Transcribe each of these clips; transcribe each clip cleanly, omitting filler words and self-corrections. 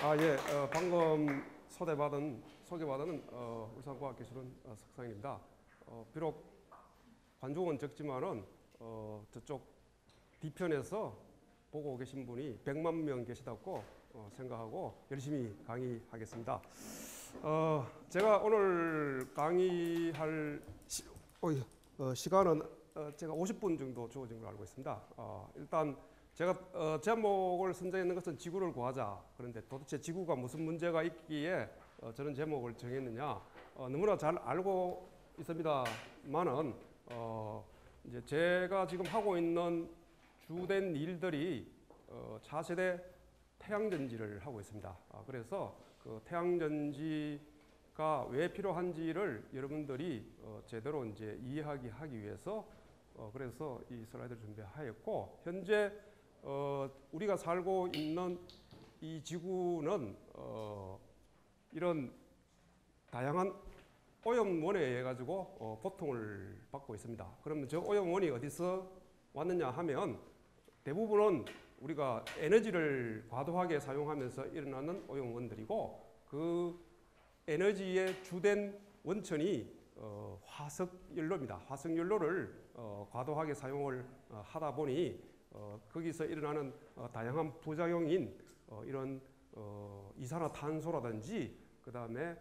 예, 방금 소개받은 울산과학기술원 석상입니다. 비록 관중은 적지만은 저쪽 뒤편에서 보고 계신 분이 100만 명 계시다고 생각하고 열심히 강의하겠습니다. 제가 오늘 강의할 시간은 제가 50분 정도 주어진 걸로 알고 있습니다. 일단 제가 제목을 선정했는 것은 지구를 구하자. 그런데 도대체 지구가 무슨 문제가 있기에 저런 제목을 정했느냐? 너무나 잘 알고 있습니다만은 이제 제가 지금 하고 있는 주된 일들이 차세대 태양전지를 하고 있습니다. 그래서 그 태양전지가 왜 필요한지를 여러분들이 제대로 이제 이해하기 위해서 그래서 이 슬라이드를 준비하였고, 현재 우리가 살고 있는 이 지구는 이런 다양한 오염원에 의해 가지고 고통을 받고 있습니다. 그러면 저 오염원이 어디서 왔느냐 하면 대부분은 우리가 에너지를 과도하게 사용하면서 일어나는 오염원들이고, 그 에너지의 주된 원천이 화석연료입니다. 화석연료를 과도하게 사용을 하다 보니 거기서 일어나는 다양한 부작용인 이런 이산화탄소라든지 그 다음에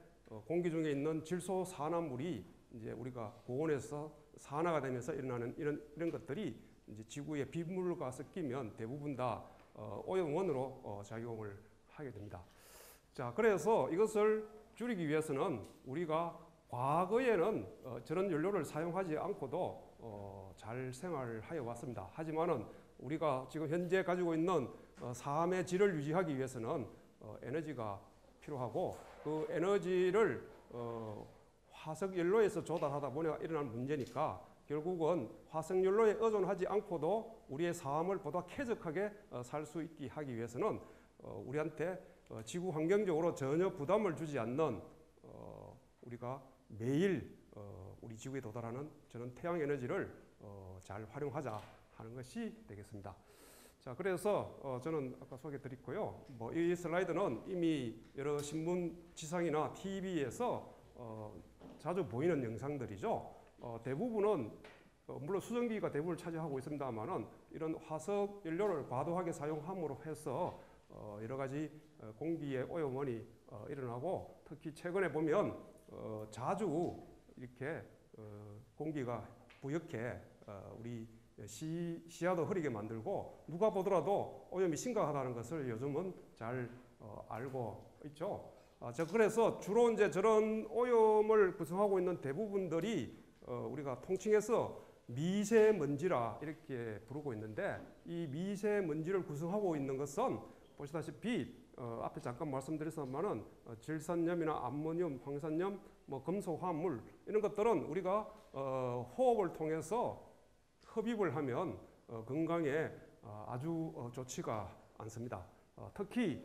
공기 중에 있는 질소산화물이 이제 우리가 고온에서 산화가 되면서 일어나는 이런 것들이 이제 지구의 빗물과 섞이면 대부분 다 오염원으로 작용을 하게 됩니다. 자, 그래서 이것을 줄이기 위해서는 우리가 과거에는 저런 연료를 사용하지 않고도 잘 생활하여 왔습니다. 하지만은 우리가 지금 현재 가지고 있는 삶의 질을 유지하기 위해서는 에너지가 필요하고, 그 에너지를 화석연료에서 조달하다 보니 일어나는 문제니까 결국은 화석연료에 의존하지 않고도 우리의 삶을 보다 쾌적하게 살 수 있게 하기 위해서는 우리한테 지구 환경적으로 전혀 부담을 주지 않는 우리가 매일 우리 지구에 도달하는 저는 태양 에너지를 잘 활용하자 하는 것이 되겠습니다. 자, 그래서 저는 아까 소개드렸고요. 이 슬라이드는 이미 여러 신문 지상이나 TV에서 자주 보이는 영상들이죠. 대부분은 물론 수증기가 대부분을 차지하고 있습니다만은 이런 화석 연료를 과도하게 사용함으로 해서 여러 가지 공기의 오염원이 일어나고, 특히 최근에 보면 자주 이렇게 공기가 부역해 우리 시야도 흐리게 만들고 누가 보더라도 오염이 심각하다는 것을 요즘은 잘 알고 있죠. 그래서 주로 이제 저런 오염을 구성하고 있는 대부분들이 우리가 통칭해서 미세먼지라 이렇게 부르고 있는데, 이 미세먼지를 구성하고 있는 것은 보시다시피 앞에 잠깐 말씀드렸지만은 질산염이나 암모늄, 황산염, 금속 화합물 이런 것들은 우리가 호흡을 통해서 흡입을 하면 건강에 아주 좋지가 않습니다. 특히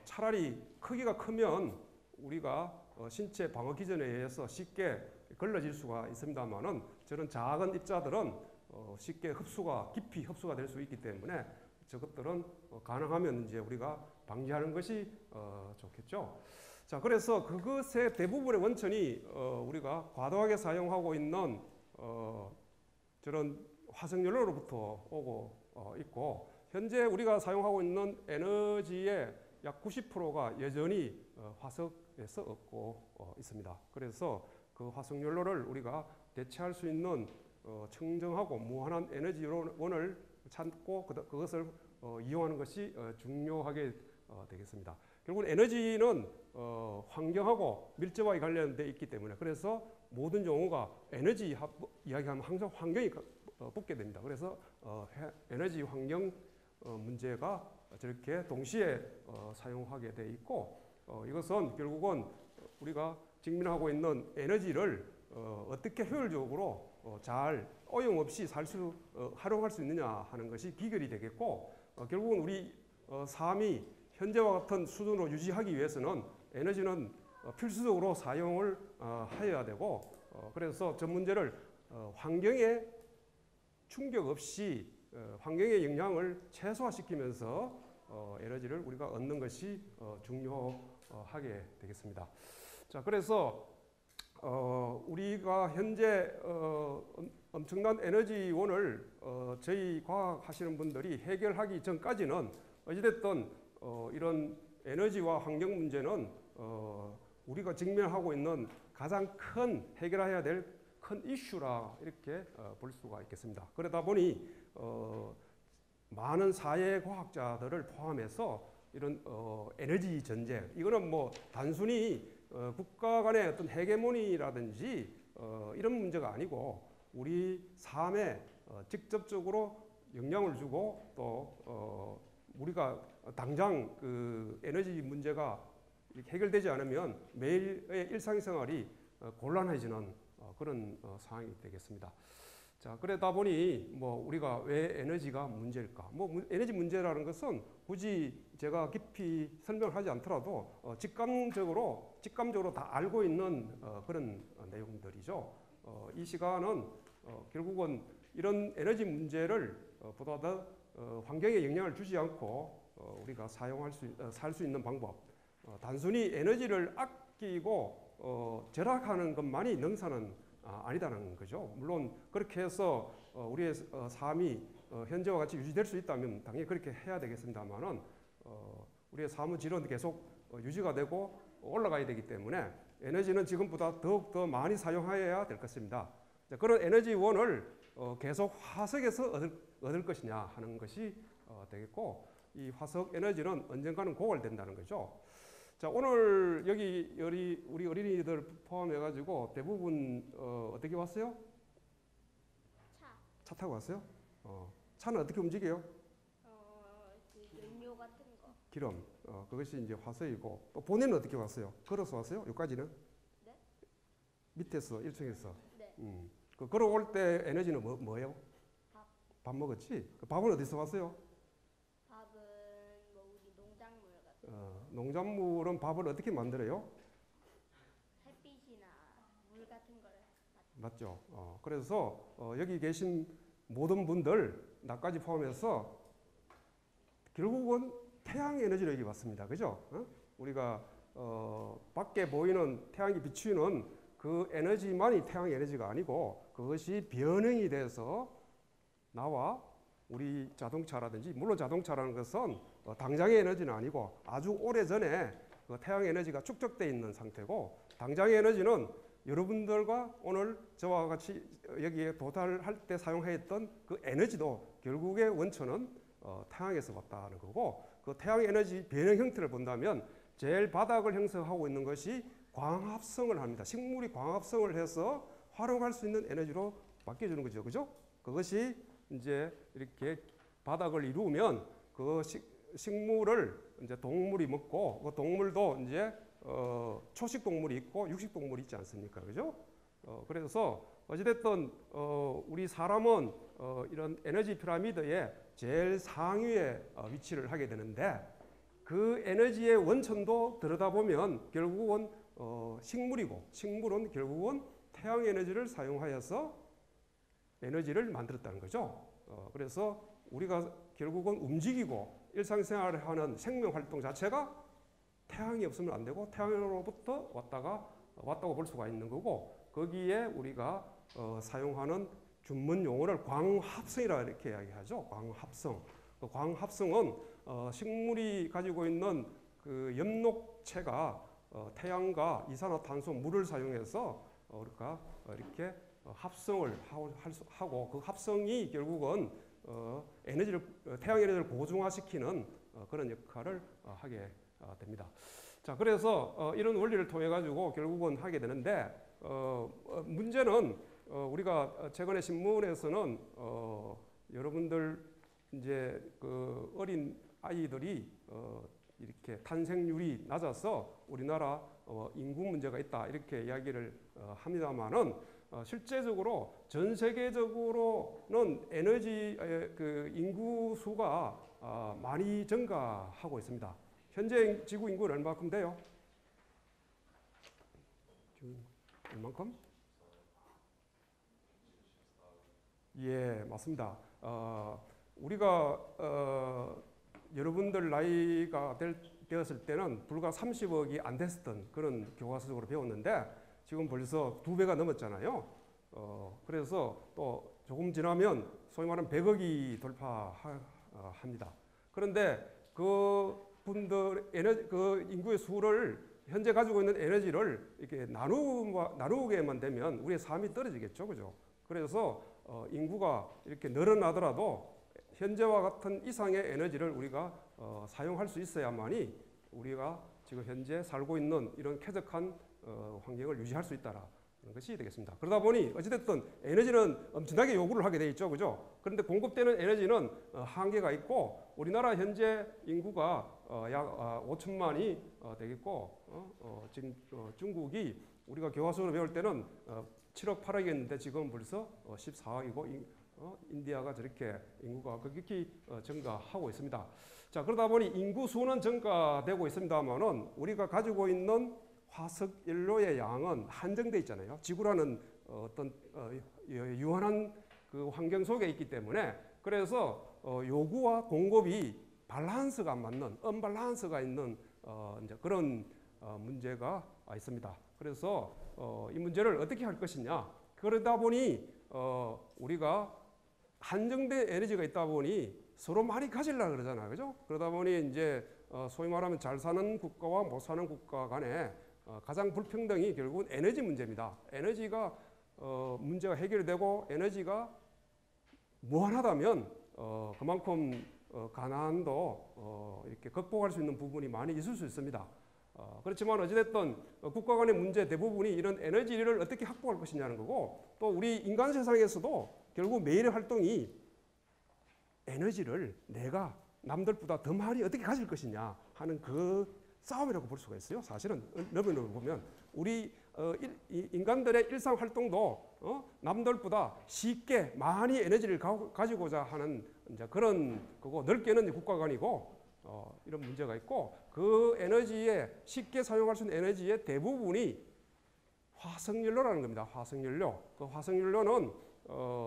차라리 크기가 크면 우리가 신체 방어 기전에 의해서 쉽게 걸러질 수가 있습니다만은 저런 작은 입자들은 쉽게 깊이 흡수가 될 수 있기 때문에 저것들은 가능하면 이제 우리가 방지하는 것이 좋겠죠. 자, 그래서 그것의 대부분의 원천이 우리가 과도하게 사용하고 있는 저런 화석연료로부터 오고 있고, 현재 우리가 사용하고 있는 에너지의 약 90%가 여전히 화석에서 얻고 있습니다. 그래서 그 화석연료를 우리가 대체할 수 있는 청정하고 무한한 에너지원을 찾고 그것을 이용하는 것이 중요하게 되겠습니다. 결국 에너지는 환경하고 밀접하게 관련되어 있기 때문에, 그래서 모든 용어가 에너지 이야기하면 항상 환경이 붙게 됩니다. 그래서 에너지 환경 문제가 저렇게 동시에 사용하게 되어 있고, 이것은 결국은 우리가 직면하고 있는 에너지를 어떻게 효율적으로 잘 오염 없이 활용할 수 있느냐 하는 것이 기결이 되겠고, 결국은 우리 삶이 현재와 같은 수준으로 유지하기 위해서는 에너지는 필수적으로 사용을 해야 되고, 그래서 저 문제를 환경에 충격 없이 환경의 영향을 최소화시키면서 에너지를 우리가 얻는 것이 중요하게 되겠습니다. 자, 그래서 우리가 현재 엄청난 에너지원을 저희 과학 하시는 분들이 해결하기 전까지는 어찌됐든 이런 에너지와 환경 문제는 우리가 직면하고 있는 가장 큰 해결해야 될 큰 이슈라 이렇게 볼 수가 있겠습니다. 그러다 보니 많은 사회 과학자들을 포함해서 이런 에너지 전쟁, 이거는 뭐 단순히 국가 간의 어떤 헤게모니라든지 이런 문제가 아니고 우리 삶에 직접적으로 영향을 주고 또 우리가 당장 그 에너지 문제가 해결되지 않으면 매일의 일상생활이 곤란해지는 그런 상황이 되겠습니다. 자, 그러다 보니 뭐 우리가 왜 에너지가 문제일까? 뭐 에너지 문제라는 것은 굳이 제가 깊이 설명하지 않더라도 직감적으로 다 알고 있는 그런 내용들이죠. 이 시간은 결국은 이런 에너지 문제를 보다 더 환경에 영향을 주지 않고 우리가 살 수 있는 방법, 단순히 에너지를 아끼고 절약하는 것만이 능사는 아니다는 거죠. 물론 그렇게 해서 우리의 삶이 현재와 같이 유지될 수 있다면 당연히 그렇게 해야 되겠습니다만은 우리의 삶의 질은 계속 유지가 되고 올라가야 되기 때문에 에너지는 지금보다 더욱더 많이 사용해야 될 것입니다. 그런 에너지원을 계속 화석에서 얻을 것이냐 하는 것이 되겠고, 이 화석 에너지는 언젠가는 고갈된다는 거죠. 자, 오늘 여기 우리 어린이들 포함해가지고 대부분 어떻게 왔어요? 차 타고 왔어요? 차는 어떻게 움직여요? 그 연료 같은 거. 기름. 그것이 이제 화석이고, 또 본인은 어떻게 왔어요? 걸어서 왔어요? 여기까지는? 네? 밑에서 1층에서. 네. 그 걸어올 때 에너지는 뭐예요? 밥. 밥 먹었지? 그 밥은 어디서 왔어요? 밥은 뭐 우리 농작물 같은 농작물은 밥을 어떻게 만들어요? 햇빛이나 물 같은 거를. 맞죠? 그래서 여기 계신 모든 분들, 나까지 포함해서 결국은 태양 에너지로 여기 왔습니다. 그죠? 우리가 밖에 보이는 태양이 비추는 그 에너지만이 태양 에너지가 아니고 그것이 변형이 돼서 나와 우리 자동차라든지, 물론 자동차라는 것은 당장의 에너지는 아니고 아주 오래전에 그 태양 에너지가 축적되어 있는 상태고, 당장의 에너지는 여러분들과 오늘 저와 같이 여기에 도달할 때 사용했던 그 에너지도 결국의 원천은 태양에서 왔다는 거고, 그 태양 에너지 변형 형태를 본다면 제일 바닥을 형성하고 있는 것이 광합성을 합니다. 식물이 광합성을 해서 활용할 수 있는 에너지로 바뀌어주는 거죠. 그죠? 그것이 이제 이렇게 바닥을 이루면 그 식물을 이제 동물이 먹고, 그 동물도 이제 초식 동물이 있고 육식 동물이 있지 않습니까? 그죠? 그래서 어찌됐든 우리 사람은 이런 에너지 피라미드의 제일 상위에 위치를 하게 되는데, 그 에너지의 원천도 들여다보면 결국은 식물이고, 식물은 결국은 태양 에너지를 사용하여서 에너지를 만들었다는 거죠. 그래서 우리가 결국은 움직이고 일상생활을 하는 생명 활동 자체가 태양이 없으면 안 되고 태양으로부터 왔다고 볼 수가 있는 거고, 거기에 우리가 사용하는 전문 용어를 광합성이라 이렇게 이야기하죠. 광합성. 그 광합성은 식물이 가지고 있는 그 엽록체가 태양과 이산화탄소, 물을 사용해서 우리가 이렇게 합성을 하고, 그 합성이 결국은 태양 에너지를 고중화시키는 그런 역할을 하게 됩니다. 자, 그래서 이런 원리를 통해 가지고 결국은 하게 되는데, 문제는 우리가 최근에 신문에서는 여러분들 이제 그 어린 아이들이 이렇게 탄생률이 낮아서 우리나라 인구 문제가 있다 이렇게 이야기를 합니다만은, 실제적으로 전 세계적으로는 에너지 그 인구 수가 많이 증가하고 있습니다. 현재 지구 인구는 얼마큼 돼요? 지금 얼마큼? 예, 맞습니다. 우리가 여러분들 나이가 되었을 때는 불과 30억이 안 됐었던 그런 교과서적으로 배웠는데 지금 벌써 2배가 넘었잖아요. 그래서 또 조금 지나면 소위 말하는 100억이 돌파합니다. 그런데 그분들 그 인구의 수를 현재 가지고 있는 에너지를 이렇게 나누게만 되면 우리의 삶이 떨어지겠죠, 그죠? 그래서 인구가 이렇게 늘어나더라도 현재와 같은 이상의 에너지를 우리가 사용할 수 있어야만이 우리가 지금 현재 살고 있는 이런 쾌적한 환경을 유지할 수 있다라는 것이 되겠습니다. 그러다 보니 어찌됐든 에너지는 엄청나게 요구를 하게 돼 있죠, 그죠? 그런데 공급되는 에너지는 한계가 있고 우리나라 현재 인구가 약 5천만이 되겠고 지금 중국이 우리가 교과서로 배울 때는 7억 8억이었는데 지금 벌써 14억이고 인디아가 저렇게 인구가 급격히 증가하고 있습니다. 자, 그러다 보니 인구 수는 증가되고 있습니다만은 우리가 가지고 있는 화석 연료의 양은 한정돼 있잖아요. 지구라는 어떤 유한한 그 환경 속에 있기 때문에 그래서 요구와 공급이 밸런스가 안 맞는 언밸런스가 있는 이제 그런 문제가 있습니다. 그래서 이 문제를 어떻게 할 것이냐. 그러다 보니 우리가 한정된 에너지가 있다 보니 서로 많이 가지려고 그러잖아요. 그죠? 그러다 보니 이제 소위 말하면 잘 사는 국가와 못 사는 국가 간에 가장 불평등이 결국은 에너지 문제입니다. 에너지가 문제가 해결되고 에너지가 무한하다면 그만큼 가난도 이렇게 극복할 수 있는 부분이 많이 있을 수 있습니다. 그렇지만 어찌됐든 국가 간의 문제 대부분이 이런 에너지를 어떻게 확보할 것이냐는 거고 또 우리 인간 세상에서도 결국 매일의 활동이 에너지를 내가 남들보다 더 많이 어떻게 가질 것이냐 하는 그 싸움이라고 볼 수가 있어요. 사실은 너무너무 보면 우리 인간들의 일상 활동도 남들보다 쉽게 많이 에너지를 가지고자 하는 이제 그런 거고 넓게는 국가 간이고 이런 문제가 있고 그 에너지에 쉽게 사용할 수 있는 에너지의 대부분이 화석연료라는 겁니다. 화석연료. 그 화석연료는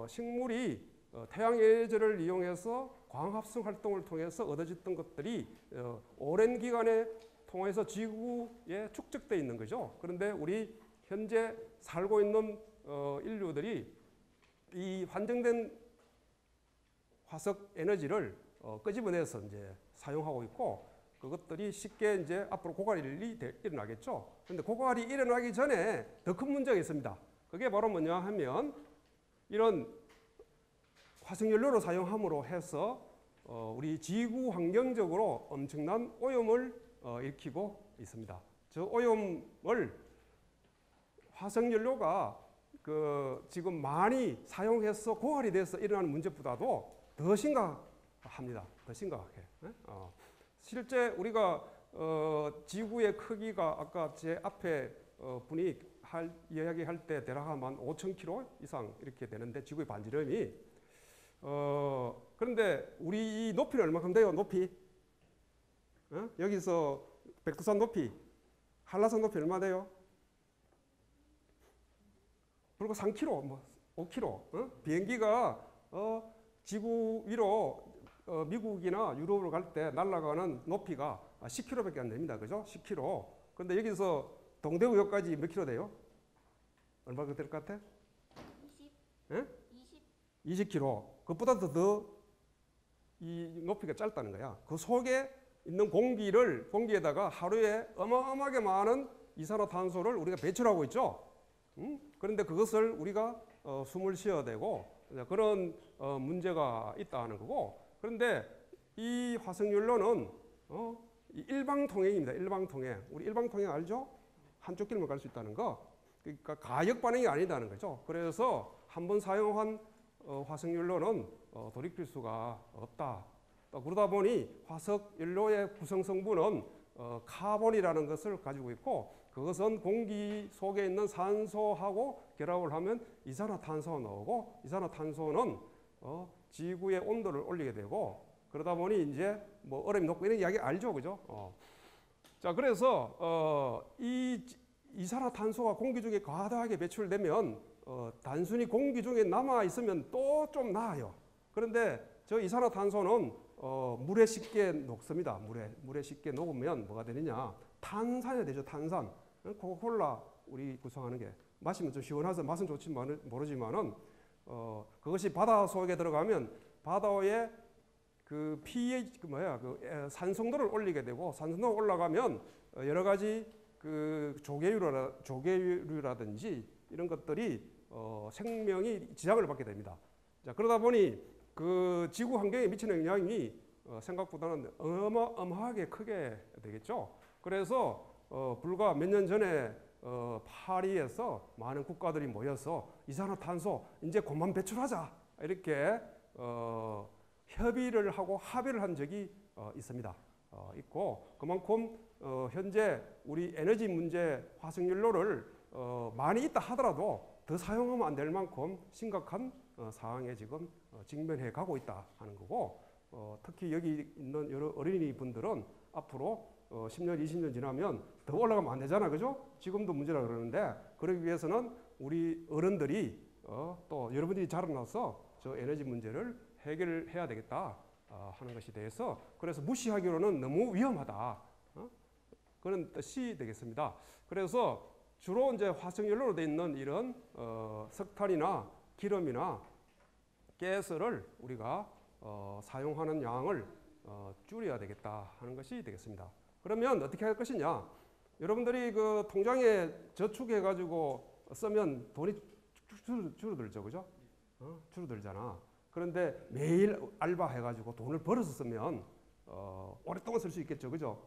식물이 태양 에너지를 이용해서 광합성 활동을 통해서 얻어졌던 것들이 오랜 기간에 통해서 지구에 축적되어 있는 거죠. 그런데 우리 현재 살고 있는 인류들이 이 환정된 화석 에너지를 끄집어내서 이제 사용하고 있고 그것들이 쉽게 이제 앞으로 고갈이 일어나겠죠. 그런데 고갈이 일어나기 전에 더 큰 문제가 있습니다. 그게 바로 뭐냐 하면 이런 화석연료로 사용함으로 해서 우리 지구 환경적으로 엄청난 오염을 일으키고 있습니다. 저 오염을 화석연료가 지금 많이 사용해서 고갈이 돼서 일어나는 문제보다도 더 심각합니다. 더 심각해. 실제 우리가 지구의 크기가 아까 제 앞에 분이 이야기할 때 대략 한 5,000km 이상 이렇게 되는데 지구의 반지름이 그런데 우리 이 높이는 얼마큼 돼요? 높이? 여기서 백두산 높이, 한라산 높이 얼마 돼요? 불과 3km, 뭐 5km. 비행기가 지구 위로 미국이나 유럽으로 갈 때 날아가는 높이가 10km밖에 안 됩니다. 그죠? 10km. 그런데 여기서 동대구역까지 몇 킬로 돼요? 얼마 될 것 같아? 20km. 그것보다 더 이 높이가 짧다는 거야. 그 속에 있는 공기에다가 하루에 어마어마하게 많은 이산화탄소를 우리가 배출하고 있죠. 그런데 그것을 우리가 숨을 쉬어야 되고 그런 문제가 있다는 거고 그런데 이 화석연료는 일방통행입니다. 일방통행. 우리 일방통행 알죠? 한쪽 길만 갈 수 있다는 거. 그러니까 가역 반응이 아니다는 거죠. 그래서 한번 사용한 화석연료는 돌이킬 수가 없다. 또 그러다 보니 화석연료의 구성 성분은 카본이라는 것을 가지고 있고 그것은 공기 속에 있는 산소하고 결합을 하면 이산화탄소가 나오고 이산화탄소는 지구의 온도를 올리게 되고 그러다 보니 이제 뭐 얼음이 녹고 이런 이야기 알죠, 그죠? 자, 그래서 이 이산화탄소가 공기 중에 과다하게 배출되면 단순히 공기 중에 남아 있으면 또 좀 나아요. 그런데 저 이산화탄소는 물에 쉽게 녹습니다. 물에 쉽게 녹으면 뭐가 되느냐? 탄산이 되죠. 탄산. 코카콜라 우리 구성하는 게 마시면 좀 시원해서 맛은 좋지 모르지만은 그것이 바다 속에 들어가면 바다의 그 pH 산성도를 올리게 되고 산성도가 올라가면 여러 가지 그 조개류라든지 이런 것들이 생명이 지장을 받게 됩니다. 자, 그러다 보니 그 지구 환경에 미치는 영향이 생각보다는 어마어마하게 크게 되겠죠. 그래서 불과 몇 년 전에 파리에서 많은 국가들이 모여서 이산화탄소 이제 그만 배출하자 이렇게 협의를 하고 합의를 한 적이 있습니다. 있고 그만큼 현재 우리 에너지 문제 화석연료를 많이 있다 하더라도 더 사용하면 안 될 만큼 심각한 상황에 지금 직면해 가고 있다 하는 거고 특히 여기 있는 여러 어린이 분들은 앞으로 10년, 20년 지나면 더 올라가면 안 되잖아, 그죠? 지금도 문제라 그러는데 그러기 위해서는 우리 어른들이 또 여러분들이 자라나서 저 에너지 문제를 해결해야 되겠다 하는 것이 대해서 그래서 무시하기로는 너무 위험하다 그런 뜻이 되겠습니다. 그래서 주로 이제 화석연료로 되어 있는 이런 석탄이나 기름이나 가스를 우리가 사용하는 양을 줄여야 되겠다 하는 것이 되겠습니다. 그러면 어떻게 할 것이냐? 여러분들이 그 통장에 저축해 가지고 쓰면 돈이 줄어들죠, 그죠? 줄어들잖아. 그런데 매일 알바해 가지고 돈을 벌어서 쓰면 오랫동안 쓸 수 있겠죠, 그죠?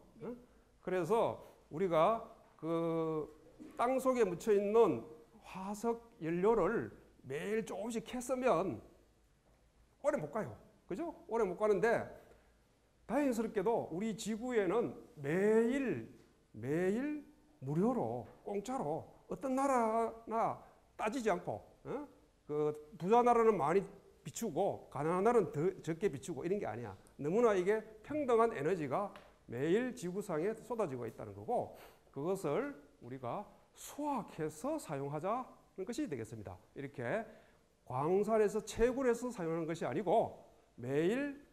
그래서 우리가 그 땅 속에 묻혀 있는 화석 연료를 매일 조금씩 캐 쓰면 오래 못 가요, 그죠? 오래 못 가는데 다행스럽게도 우리 지구에는 매일 무료로 공짜로 어떤 나라나 따지지 않고 그 부자 나라는 많이 비추고 가난한 나라는 더 적게 비추고 이런 게 아니야. 너무나 이게 평등한 에너지가 매일 지구상에 쏟아지고 있다는 거고 그것을 우리가 수확해서 사용하자는 것이 되겠습니다. 이렇게 광산에서 채굴해서 사용하는 것이 아니고 매일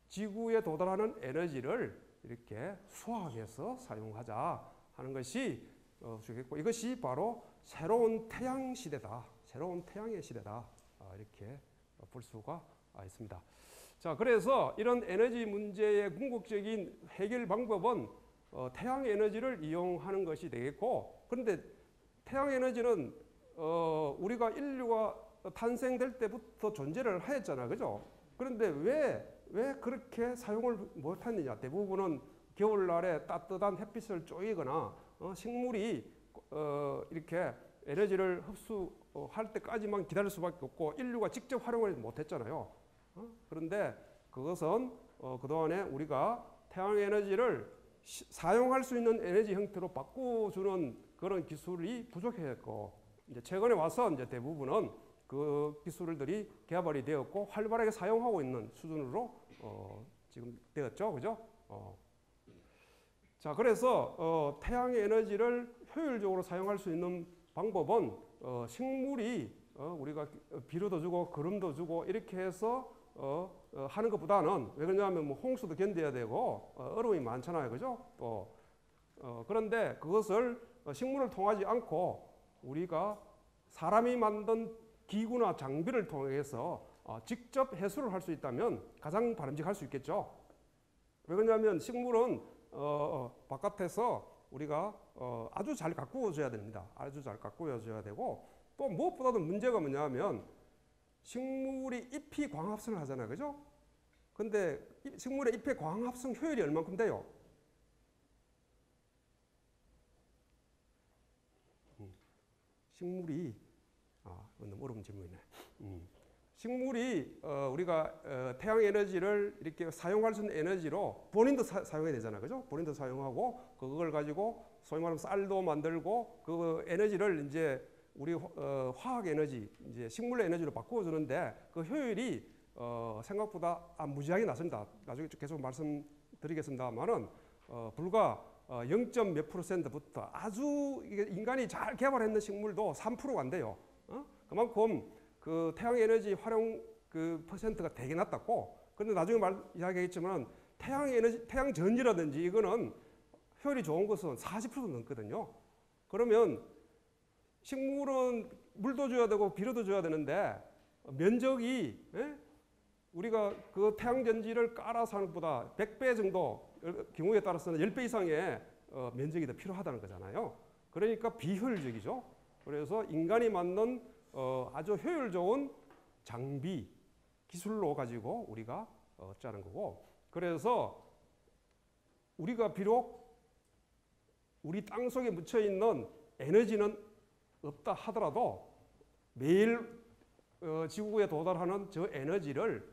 지구에 도달하는 에너지를 이렇게 수확해서 사용하자 하는 것이 주겠고 이것이 바로 새로운 태양 시대다. 새로운 태양의 시대다. 이렇게 볼 수가 있습니다. 자, 그래서 이런 에너지 문제의 궁극적인 해결 방법은 태양 에너지를 이용하는 것이 되겠고 그런데 태양 에너지는 우리가 인류가 탄생될 때부터 존재를 하였잖아, 그죠? 그런데 왜 그렇게 사용을 못했느냐? 대부분은 겨울날에 따뜻한 햇빛을 쪼이거나 식물이 이렇게 에너지를 흡수할 때까지만 기다릴 수밖에 없고 인류가 직접 활용을 못했잖아요. 그런데 그것은 그동안에 우리가 태양 에너지를 사용할 수 있는 에너지 형태로 바꿔주는 그런 기술이 부족했고 이제 최근에 와서 이제 대부분은 그 기술들이 개발이 되었고 활발하게 사용하고 있는 수준으로 지금 되었죠, 그죠? 자, 그래서 태양의 에너지를 효율적으로 사용할 수 있는 방법은 식물이 우리가 비료도 주고 거름도 주고 이렇게 해서 하는 것보다는 왜 그러냐면 뭐 홍수도 견뎌야 되고 어려움이 많잖아요, 그죠? 또 그런데 그것을 식물을 통하지 않고 우리가 사람이 만든 기구나 장비를 통해서 직접 해수를 할 수 있다면 가장 바람직할 수 있겠죠. 왜 그러냐면 식물은 바깥에서 우리가 아주 잘 가꾸어줘야 됩니다. 아주 잘 가꾸어줘야 되고 또 무엇보다도 문제가 뭐냐면 식물이 잎이 광합성을 하잖아요, 그죠? 근데 식물의 잎의 광합성 효율이 얼만큼 돼요? 식물이 너무 어려운 질문이네. 식물이 우리가 태양 에너지를 이렇게 사용할 수 있는 에너지로 본인도 사용해야 되잖아요, 그죠? 본인도 사용하고 그걸 가지고 소위 말하면 쌀도 만들고 그 에너지를 이제 우리 화학 에너지, 이제 식물 에너지로 바꾸어주는데 그 효율이 생각보다 무지하게 낮습니다. 나중에 계속 말씀드리겠습니다만은 불과 0.몇 %부터 아주 인간이 잘 개발했는 식물도 3%가 안 돼요. 그만큼 그 태양 에너지 활용 그 퍼센트가 되게 낮았고 그런데 나중에 이야기하겠지만 태양 에너지, 태양 전지라든지 이거는 효율이 좋은 것은 40% 넘거든요. 그러면 식물은 물도 줘야 되고 비료도 줘야 되는데 면적이 우리가 그 태양 전지를 깔아서 하는 것보다 100배 정도 경우에 따라서는 10배 이상의 면적이 더 필요하다는 거잖아요. 그러니까 비효율적이죠. 그래서 인간이 만든 아주 효율 좋은 장비, 기술로 가지고 우리가 얻자는 거고, 그래서 우리가 비록 우리 땅 속에 묻혀 있는 에너지는 없다 하더라도 매일 지구에 도달하는 저 에너지를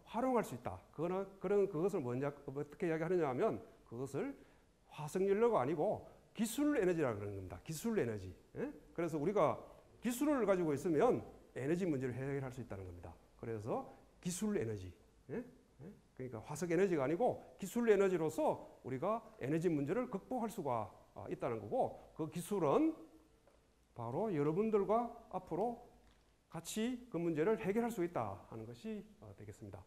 활용할 수 있다. 그것을 어떻게 이야기하느냐 하면 그것을 화석연료가 아니고 기술 에너지라고 그러는 겁니다. 기술 에너지. 그래서 우리가 기술을 가지고 있으면 에너지 문제를 해결할 수 있다는 겁니다. 그래서 기술 에너지. 그러니까 화석 에너지가 아니고 기술 에너지로서 우리가 에너지 문제를 극복할 수가 있다는 거고, 그 기술은 바로 여러분들과 앞으로 같이 그 문제를 해결할 수 있다 하는 것이 되겠습니다.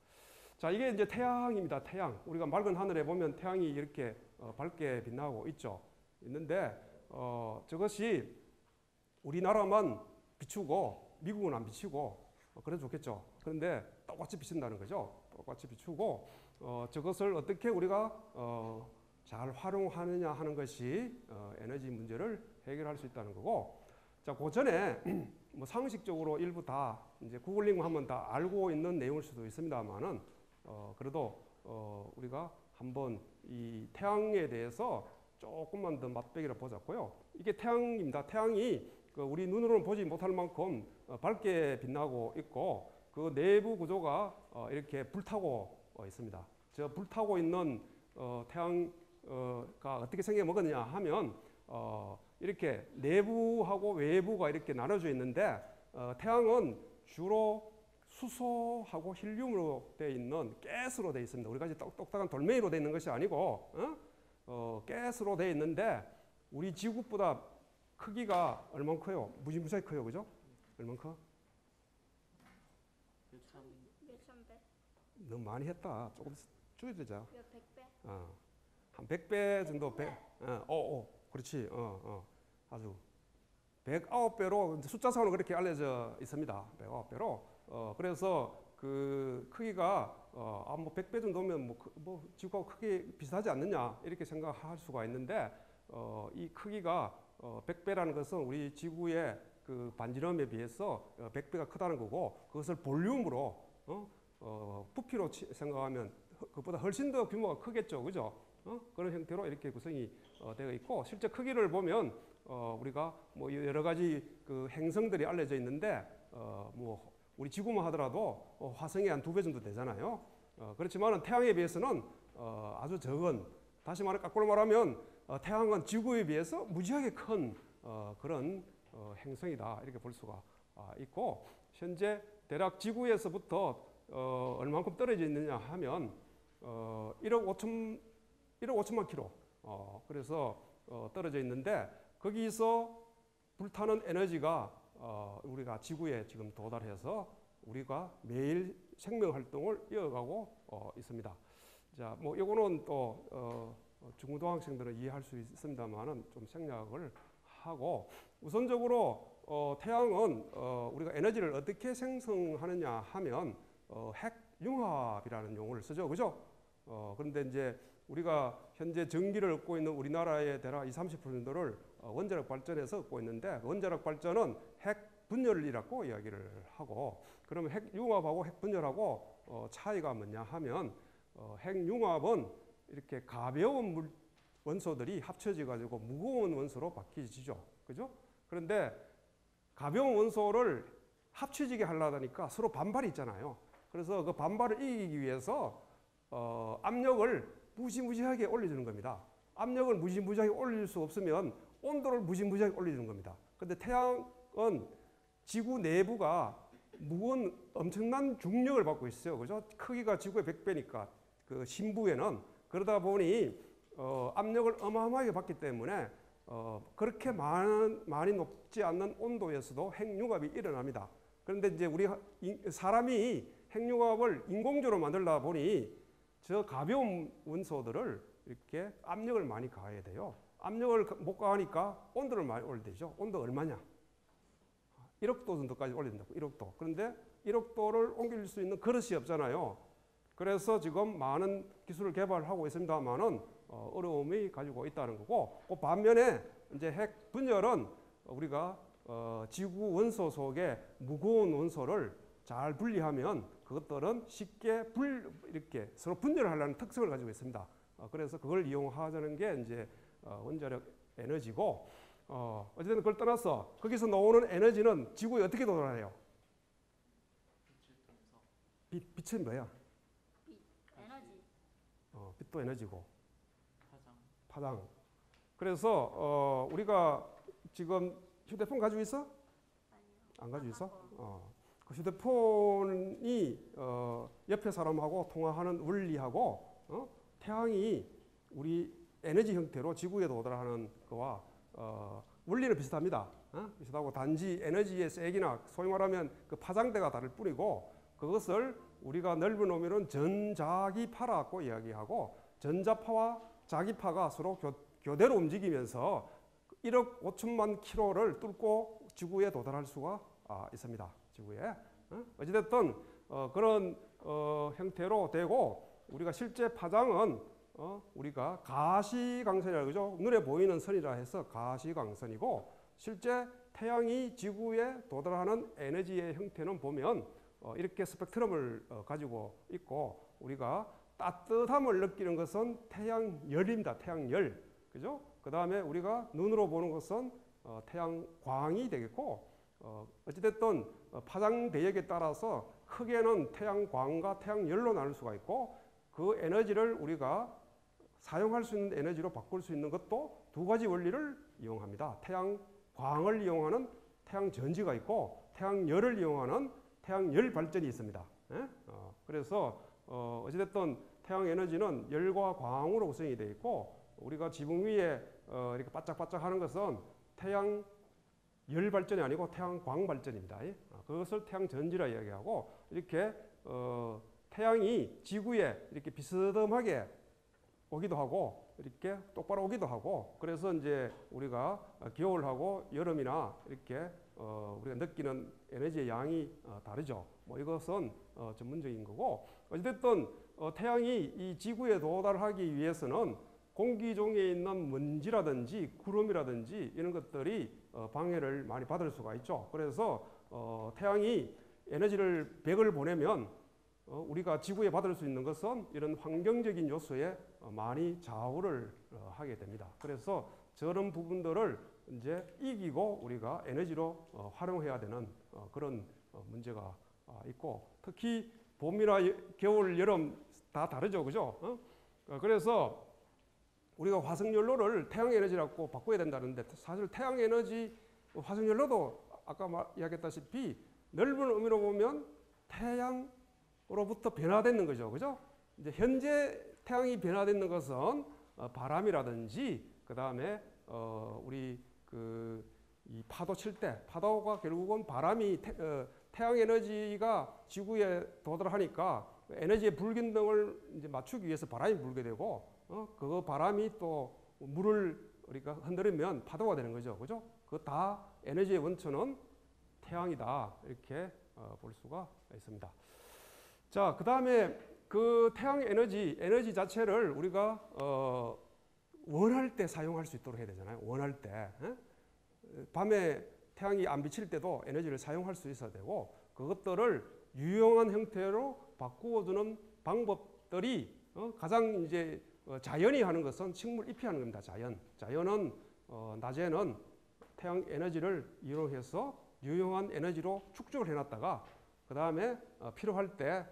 자, 이게 이제 태양입니다. 태양. 우리가 맑은 하늘에 보면 태양이 이렇게 밝게 빛나고 있는데 저것이 우리나라만 비추고 미국은 안 비치고 그래도 좋겠죠. 그런데 똑같이 비친다는 거죠. 똑같이 비추고 저것을 어떻게 우리가 잘 활용하느냐 하는 것이 에너지 문제를 해결할 수 있다는 거고, 자, 그 전에 뭐 상식적으로 일부 다 이제 구글링 하면 다 알고 있는 내용일 수도 있습니다만은 그래도 우리가 한번 이 태양에 대해서 조금만 더 맛보기를 보자고요. 이게 태양입니다. 태양이 우리 눈으로는 보지 못할 만큼 밝게 빛나고 있고, 그 내부 구조가 이렇게 불타고 있습니다. 저 불타고 있는 태양가 어떻게 생겨 먹었느냐 하면 이렇게 내부하고 외부가 이렇게 나눠져 있는데 태양은 주로 수소하고 헬륨으로 되어 있는 가스로 되어 있습니다. 우리가 이제 똑딱한 돌멩이로 되어 있는 것이 아니고 가스로 되어 있는데 우리 지구보다 크기가 얼마나 커요? 무지무지하게 커요, 그죠? 얼마나 커? 몇천 배? 너무 많이 했다. 조금 줄이자. 몇 100배? 한 100배 정도. 100, 그렇지. 아주 109배로 숫자상으로 그렇게 알려져 있습니다. 109배로. 그래서 그 크기가 뭐 100배 정도면 뭐 지구하고 크게 비슷하지 않느냐 이렇게 생각할 수가 있는데 이 크기가 100배라는 것은 우리 지구의 그 반지름에 비해서 100배가 크다는 거고, 그것을 볼륨으로 부피로 생각하면 그보다 훨씬 더 규모가 크겠죠, 그죠? 그런 형태로 이렇게 구성이 되어 있고, 실제 크기를 보면 우리가 뭐 여러 가지 그 행성들이 알려져 있는데 뭐 우리 지구만 하더라도 화성의 한 2배 정도 되잖아요. 그렇지만 태양에 비해서는 아주 적은, 다시 거꾸로 말하면 태양은 지구에 비해서 무지하게 큰 그런 행성이다 이렇게 볼 수가 있고, 현재 대략 지구에서부터 얼마만큼 떨어져 있느냐 하면 1억 5천만 킬로 그래서 떨어져 있는데, 거기서 불타는 에너지가 우리가 지구에 지금 도달해서 우리가 매일 생명 활동을 이어가고 있습니다. 자, 뭐 이거는 또 중고등학생들은 이해할 수 있습니다만은 좀 생략을 하고, 우선적으로 태양은 우리가 에너지를 어떻게 생성하느냐 하면 핵융합이라는 용어를 쓰죠, 그죠? 그런데 이제 우리가 현재 전기를 얻고 있는 우리나라의 대략 20-30% 정도를 원자력 발전에서 얻고 있는데, 원자력 발전은 핵 분열이라고 이야기를 하고, 그러면 핵융합하고 핵분열하고 차이가 뭐냐 하면 핵융합은 이렇게 가벼운 원소들이 합쳐져 가지고 무거운 원소로 바뀌어지죠, 그죠? 그런데 가벼운 원소를 합쳐지게 하려니까 서로 반발이 있잖아요. 그래서 그 반발을 이기기 위해서 압력을 무지무지하게 올려주는 겁니다. 압력을 무지무지하게 올릴 수 없으면 온도를 무지무지하게 올려주는 겁니다. 그런데 태양은 지구 내부가 무거운 엄청난 중력을 받고 있어요, 그죠? 크기가 지구의 100배니까 그 심부에는. 그러다 보니 압력을 어마어마하게 받기 때문에 그렇게 많이 높지 않는 온도에서도 핵융합이 일어납니다. 그런데 이제 우리 사람이 핵융합을 인공적으로 만들다 보니 저 가벼운 원소들을 이렇게 압력을 많이 가해야 돼요. 압력을 못 가하니까 온도를 많이 올려야 되죠. 온도 얼마냐? 1억 도 정도까지 올려야 된다고. 1억 도. 그런데 1억 도를 옮길 수 있는 그릇이 없잖아요. 그래서 지금 많은 기술을 개발하고 있습니다만은 어려움이 가지고 있다는 거고, 그 반면에 이제 핵 분열은 우리가 지구 원소 속에 무거운 원소를 잘 분리하면 그것들은 쉽게 이렇게 서로 분열하려는 특성을 가지고 있습니다. 그래서 그걸 이용하자는 게 이제 원자력 에너지고, 어쨌든 그걸 떠나서 거기서 나오는 에너지는 지구에 어떻게 도달해요? 빛은 뭐야? 에너지. 빛도 에너지고 파장. 그래서 우리가 지금 휴대폰 가지고 있어? 안 가지고 있어? 그 휴대폰이 옆에 사람하고 통화하는 원리하고 태양이 우리 에너지 형태로 지구에 도달하는 거와 원리는 비슷합니다. 비슷하고 단지 에너지의 세기나 소위 말하면 그 파장대가 다를 뿐이고, 그것을 우리가 넓어 놓으면 전자기파라고 이야기하고, 전자파와 자기파가 서로 교대로 움직이면서 1억 5천만 킬로를 뚫고 지구에 도달할 수가 있습니다. 지구에. 어찌됐든 그런 형태로 되고, 우리가 실제 파장은 우리가 가시광선이라고 그러죠. 눈에 보이는 선이라 해서 가시광선이고, 실제 태양이 지구에 도달하는 에너지의 형태는 보면 이렇게 스펙트럼을 가지고 있고, 우리가 따뜻함을 느끼는 것은 태양열입니다. 태양열. 그죠? 그 다음에 우리가 눈으로 보는 것은 태양광이 되겠고, 어찌됐든 파장 대역에 따라서 크게는 태양광과 태양열로 나눌 수가 있고, 그 에너지를 우리가 사용할 수 있는 에너지로 바꿀 수 있는 것도 두 가지 원리를 이용합니다. 태양광을 이용하는 태양전지가 있고, 태양열을 이용하는 태양열 발전이 있습니다. 그래서 어찌됐든 태양에너지는 열과 광으로 구성이 되어 있고, 우리가 지붕 위에 이렇게 바짝바짝 하는 것은 태양열 발전이 아니고 태양광 발전입니다. 그것을 태양전지라 이야기하고, 이렇게 태양이 지구에 이렇게 비스듬하게 오기도 하고 이렇게 똑바로 오기도 하고, 그래서 이제 우리가 겨울하고 여름이나 이렇게 우리가 느끼는 에너지의 양이 다르죠. 뭐 이것은 전문적인 거고, 어쨌든 태양이 이 지구에 도달하기 위해서는 공기 중에 있는 먼지라든지 구름이라든지 이런 것들이 방해를 많이 받을 수가 있죠. 그래서 태양이 에너지를 100을 보내면 우리가 지구에 받을 수 있는 것은 이런 환경적인 요소에 많이 좌우를 하게 됩니다. 그래서 저런 부분들을 이제 이기고 우리가 에너지로 활용해야 되는 그런 문제가 있고, 특히 봄이나 겨울, 여름 다 다르죠, 그죠? 그래서 우리가 화석연료를 태양에너지라고 바꿔야 된다는데, 사실 태양에너지, 화석연료도 아까 이야기했다시피 넓은 의미로 보면 태양으로부터 변화되는 거죠, 그죠? 이제 현재 태양이 변화되는 것은 바람이라든지, 그 다음에 우리 이 파도 칠 때, 파도가 결국은 바람이 태양 에너지가 지구에 도달하니까 에너지의 불균등을 이제 맞추기 위해서 바람이 불게 되고, 그 바람이 또 물을 우리가 흔들면 파도가 되는 거죠, 그죠? 그 다 에너지의 원천은 태양이다, 이렇게 볼 수가 있습니다. 자, 그 다음에 그 태양 에너지 자체를 우리가 원할 때 사용할 수 있도록 해야 되잖아요. 원할 때. 밤에 태양이 안 비칠 때도 에너지를 사용할 수 있어야 되고, 그것들을 유용한 형태로 바꾸어주는 방법들이 가장 이제 자연이 하는 것은 식물 잎이 하는 겁니다. 자연은 낮에는 태양 에너지를 이용해서 유용한 에너지로 축적을 해놨다가, 그 다음에 필요할 때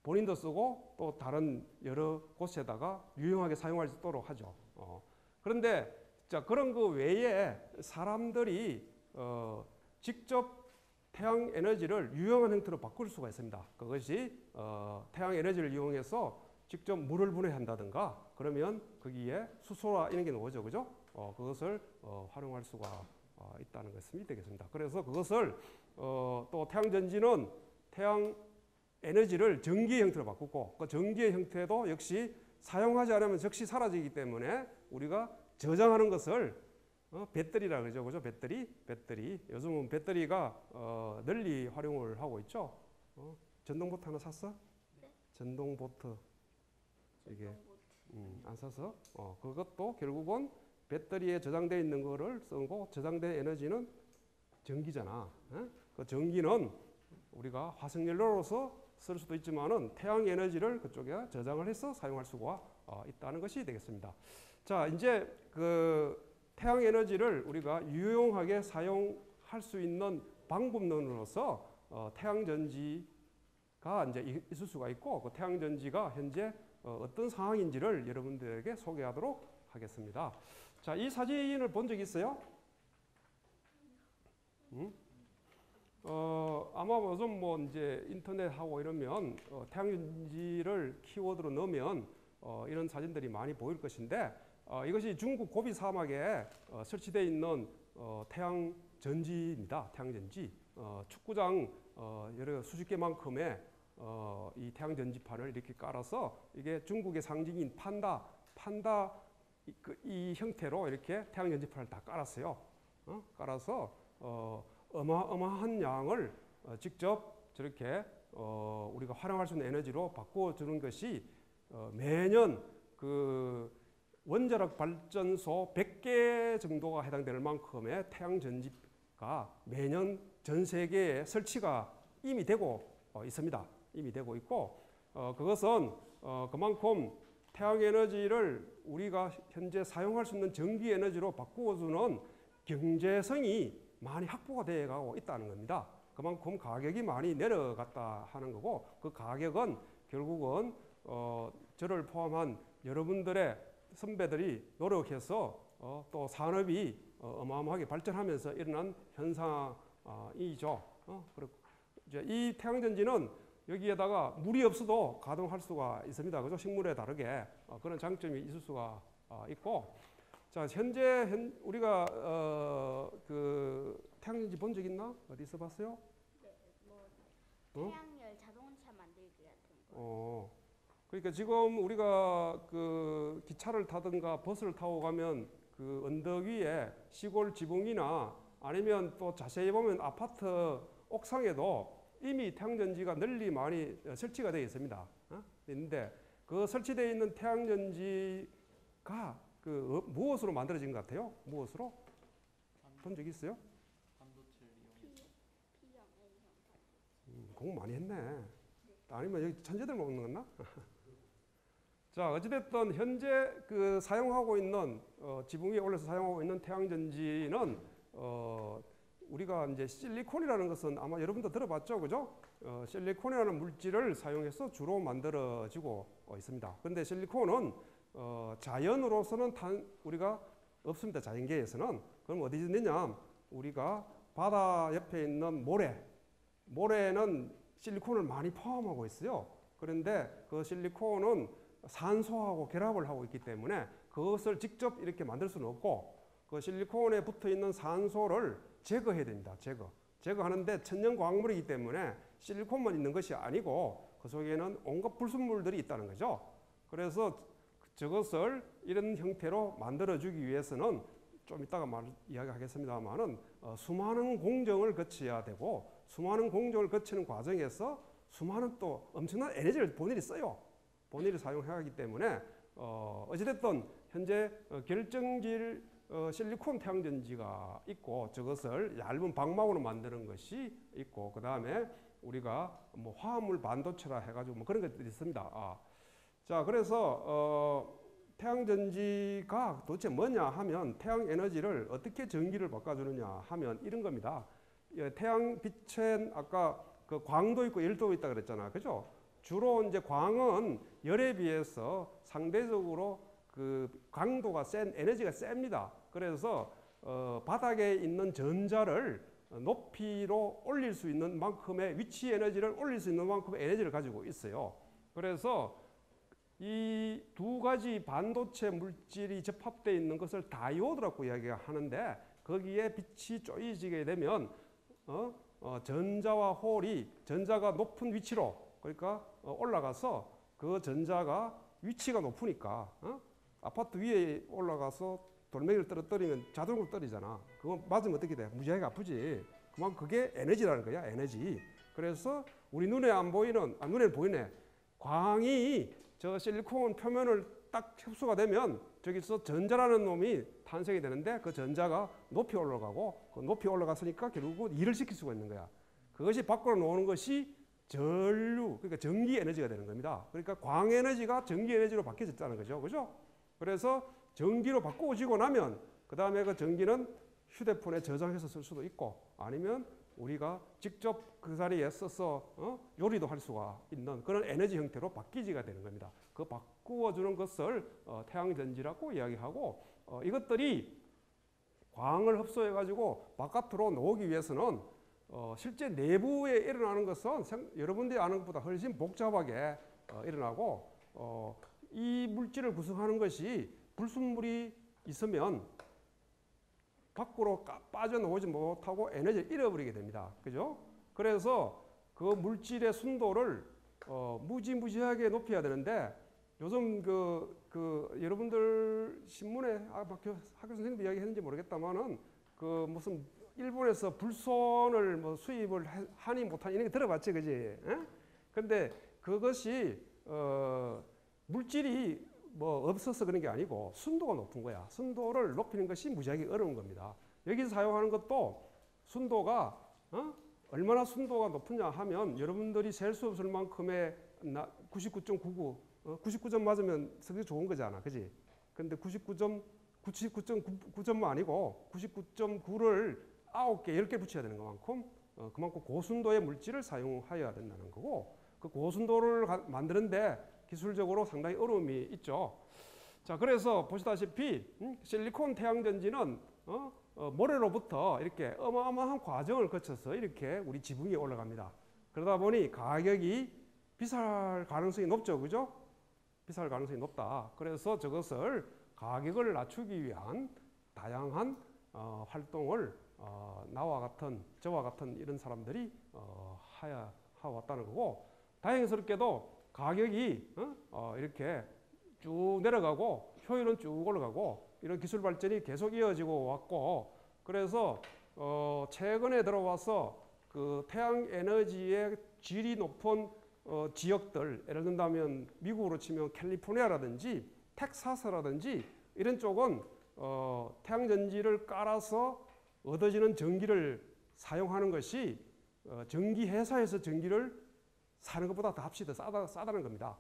본인도 쓰고 또 다른 여러 곳에다가 유용하게 사용할 수 있도록 하죠. 그런데 자, 그런 그 외에 사람들이 직접 태양 에너지를 유용한 형태로 바꿀 수가 있습니다. 그것이 태양 에너지를 이용해서 직접 물을 분해한다든가, 그러면 거기에 수소나 이런 게 나오죠, 그죠? 그것을 활용할 수가 있다는 것이 되겠습니다. 그래서 그것을 또 태양전지는 태양 에너지를 전기의 형태로 바꾸고 그 전기의 형태도 역시 사용하지 않으면 즉시 사라지기 때문에 우리가 저장하는 것을 배터리라 그러죠. 그죠? 배터리. 요즘은 배터리가 널리 활용을 하고 있죠. 전동보트 하나 샀어? 네. 전동보트. 이게 안 사서 그것도 결국은 배터리에 저장되어 있는 거를 쓰고 저장된 에너지는 전기잖아. 그 전기는 우리가 화석연료로서 쓸 수도 있지만은 태양 에너지를 그쪽에 저장을 해서 사용할 수가 있다는 것이 되겠습니다. 자, 이제 그 태양 에너지를 우리가 유용하게 사용할 수 있는 방법론으로서 태양 전지가 이제 있을 수가 있고 그 태양 전지가 현재 어떤 상황인지를 여러분들에게 소개하도록 하겠습니다. 자, 이 사진을 본 적 있어요? 아마 요즘 뭐 이제 인터넷하고 이러면 태양전지를 키워드로 넣으면 이런 사진들이 많이 보일 것인데 이것이 중국 고비 사막에 설치되어 있는 태양전지입니다. 태양전지. 축구장 여러 수십 개만큼의 이 태양전지판을 이렇게 깔아서 이게 중국의 상징인 판다 이 형태로 이렇게 태양전지판을 다 깔았어요. 깔아서 어마어마한 양을 직접 저렇게 우리가 활용할 수 있는 에너지로 바꿔주는 것이 매년 그 원자력 발전소 100개 정도가 해당될 만큼의 태양전지가 매년 전 세계에 설치가 이미 되고 있습니다. 이미 되고 있고 그것은 그만큼 태양에너지를 우리가 현재 사용할 수 있는 전기에너지로 바꾸어주는 경제성이 많이 확보가 되어 가고 있다는 겁니다. 그만큼 가격이 많이 내려갔다 하는 거고 그 가격은 결국은 저를 포함한 여러분들의 선배들이 노력해서 또 산업이 어마어마하게 발전하면서 일어난 현상이죠. 그리고 이제 이 태양전지는 여기에다가 물이 없어도 가동할 수가 있습니다. 그죠? 식물에 다르게 그런 장점이 있을 수가 있고 자, 현재 우리가 그 태양전지 본 적 있나? 어디서 봤어요? 네, 뭐 태양열 자동차 만들기 같은 거. 그러니까 지금 우리가 그 기차를 타든가 버스를 타고 가면 그 언덕 위에 시골 지붕이나 아니면 또 자세히 보면 아파트 옥상에도 이미 태양전지가 널리 많이 설치가 되어 있습니다. 있는데 그 설치되어 있는 태양전지가 그 무엇으로 만들어진 것 같아요? 무엇으로? 본 적 있어요? 공부 많이 했네. 아니면 여기 천재들만 먹는 거나? 자, 어찌됐든 현재 그 사용하고 있는 지붕 위에 올려서 사용하고 있는 태양전지는 우리가 이제 실리콘이라는 것은 아마 여러분도 들어봤죠, 그죠? 실리콘이라는 물질을 사용해서 주로 만들어지고 있습니다. 그런데 실리콘은 자연으로서는 우리가 없습니다. 자연계에서는. 그럼 어디 있느냐? 우리가 바다 옆에 있는 모래는 실리콘을 많이 포함하고 있어요. 그런데 그 실리콘은 산소하고 결합을 하고 있기 때문에 그것을 직접 이렇게 만들 수는 없고 그 실리콘에 붙어 있는 산소를 제거해야 됩니다. 제거하는데 천연 광물이기 때문에 실리콘만 있는 것이 아니고 그 속에는 온갖 불순물들이 있다는 거죠. 그래서 저것을 이런 형태로 만들어주기 위해서는 좀 이따가 이야기하겠습니다만은 수많은 공정을 거쳐야 되고 수많은 공정을 거치는 과정에서 수많은 또 엄청난 에너지를 본인이 써요. 본인이 사용해야 하기 때문에 어찌됐든 현재 결정질 실리콘 태양전지가 있고 저것을 얇은 방망으로 만드는 것이 있고 그 다음에 우리가 뭐 화합물 반도체라 해가지고 뭐 그런 것들이 있습니다. 자, 그래서 태양전지가 도대체 뭐냐 하면 태양 에너지를 어떻게 전기를 바꿔주느냐 하면 이런 겁니다. 태양빛엔 아까 그 광도 있고 열도 있다 그랬잖아, 그죠? 주로 이제 광은 열에 비해서 상대적으로 그 강도가 센 에너지가 셉니다. 그래서 바닥에 있는 전자를 높이로 올릴 수 있는 만큼의 위치 에너지를 올릴 수 있는 만큼의 에너지를 가지고 있어요. 그래서 이 두 가지 반도체 물질이 접합되어 있는 것을 다이오드라고 이야기하는데 거기에 빛이 쪼이지게 되면 전자와 홀이 전자가 높은 위치로 그러니까 올라가서 그 전자가 위치가 높으니까 아파트 위에 올라가서 돌멩이를 떨어뜨리면 자동으로 떨어지잖아. 그거 맞으면 어떻게 돼? 무지하게 아프지. 그만 그게 에너지라는 거야, 에너지. 그래서 우리 눈에 안 보이는, 눈에 보이네. 광이 저 실리콘 표면을 딱 흡수가 되면 저기서 전자라는 놈이 탄생이 되는데 그 전자가 높이 올라가고 그 높이 올라갔으니까 결국은 일을 시킬 수가 있는 거야. 그것이 밖으로 나오는 것이 전류, 그러니까 전기 에너지가 되는 겁니다. 그러니까 광 에너지가 전기 에너지로 바뀌어졌다는 거죠. 그죠? 그래서 전기로 바꾸어지고 나면 그 다음에 그 전기는 휴대폰에 저장해서 쓸 수도 있고 아니면 우리가 직접 그 자리에 써서 요리도 할 수가 있는 그런 에너지 형태로 바뀌지가 되는 겁니다. 그 바꾸어주는 것을 태양전지라고 이야기하고 이것들이 광을 흡수해가지고 바깥으로 나오기 위해서는 실제 내부에 일어나는 것은 여러분들이 아는 것보다 훨씬 복잡하게 일어나고 이 물질을 구성하는 것이 불순물이 있으면 밖으로 빠져나오지 못하고 에너지를 잃어버리게 됩니다. 그죠? 그래서 그 물질의 순도를 무지무지하게 높여야 되는데 요즘 여러분들 신문에 학교 선생님도 이야기했는지 모르겠다만은 그 무슨 일본에서 불손을 뭐 수입을 하니 못하니 이런 게 들어봤지, 그지? 에? 근데 그것이 물질이 뭐 없어서 그런 게 아니고 순도가 높은 거야. 순도를 높이는 것이 무지하게 어려운 겁니다. 여기서 사용하는 것도 순도가 얼마나 순도가 높으냐 하면 여러분들이 셀 수 없을 만큼의 99.99, 99점 맞으면 성적 좋은 거잖아, 그지? 근데 99.9점은 아니고 99.9를 9개, 10개 붙여야 되는 것만큼 그만큼 고순도의 물질을 사용해야 된다는 거고 그 고순도를 만드는데 기술적으로 상당히 어려움이 있죠. 자, 그래서 보시다시피 실리콘 태양전지는 모래로부터 이렇게 어마어마한 과정을 거쳐서 이렇게 우리 지붕 위에 올라갑니다. 그러다 보니 가격이 비쌀 가능성이 높죠, 그죠? 비쌀 가능성이 높다. 그래서 저것을 가격을 낮추기 위한 다양한 활동을 저와 같은 이런 사람들이 해왔다는 거고 다행스럽게도 가격이 이렇게 쭉 내려가고 효율은 쭉 올라가고 이런 기술 발전이 계속 이어지고 왔고 그래서 최근에 들어와서 그 태양 에너지의 질이 높은 지역들 예를 든다면 미국으로 치면 캘리포니아라든지 텍사스라든지 이런 쪽은 태양전지를 깔아서 얻어지는 전기를 사용하는 것이 전기 회사에서 전기를 사는 것보다 더 값이 더 싸다는 겁니다.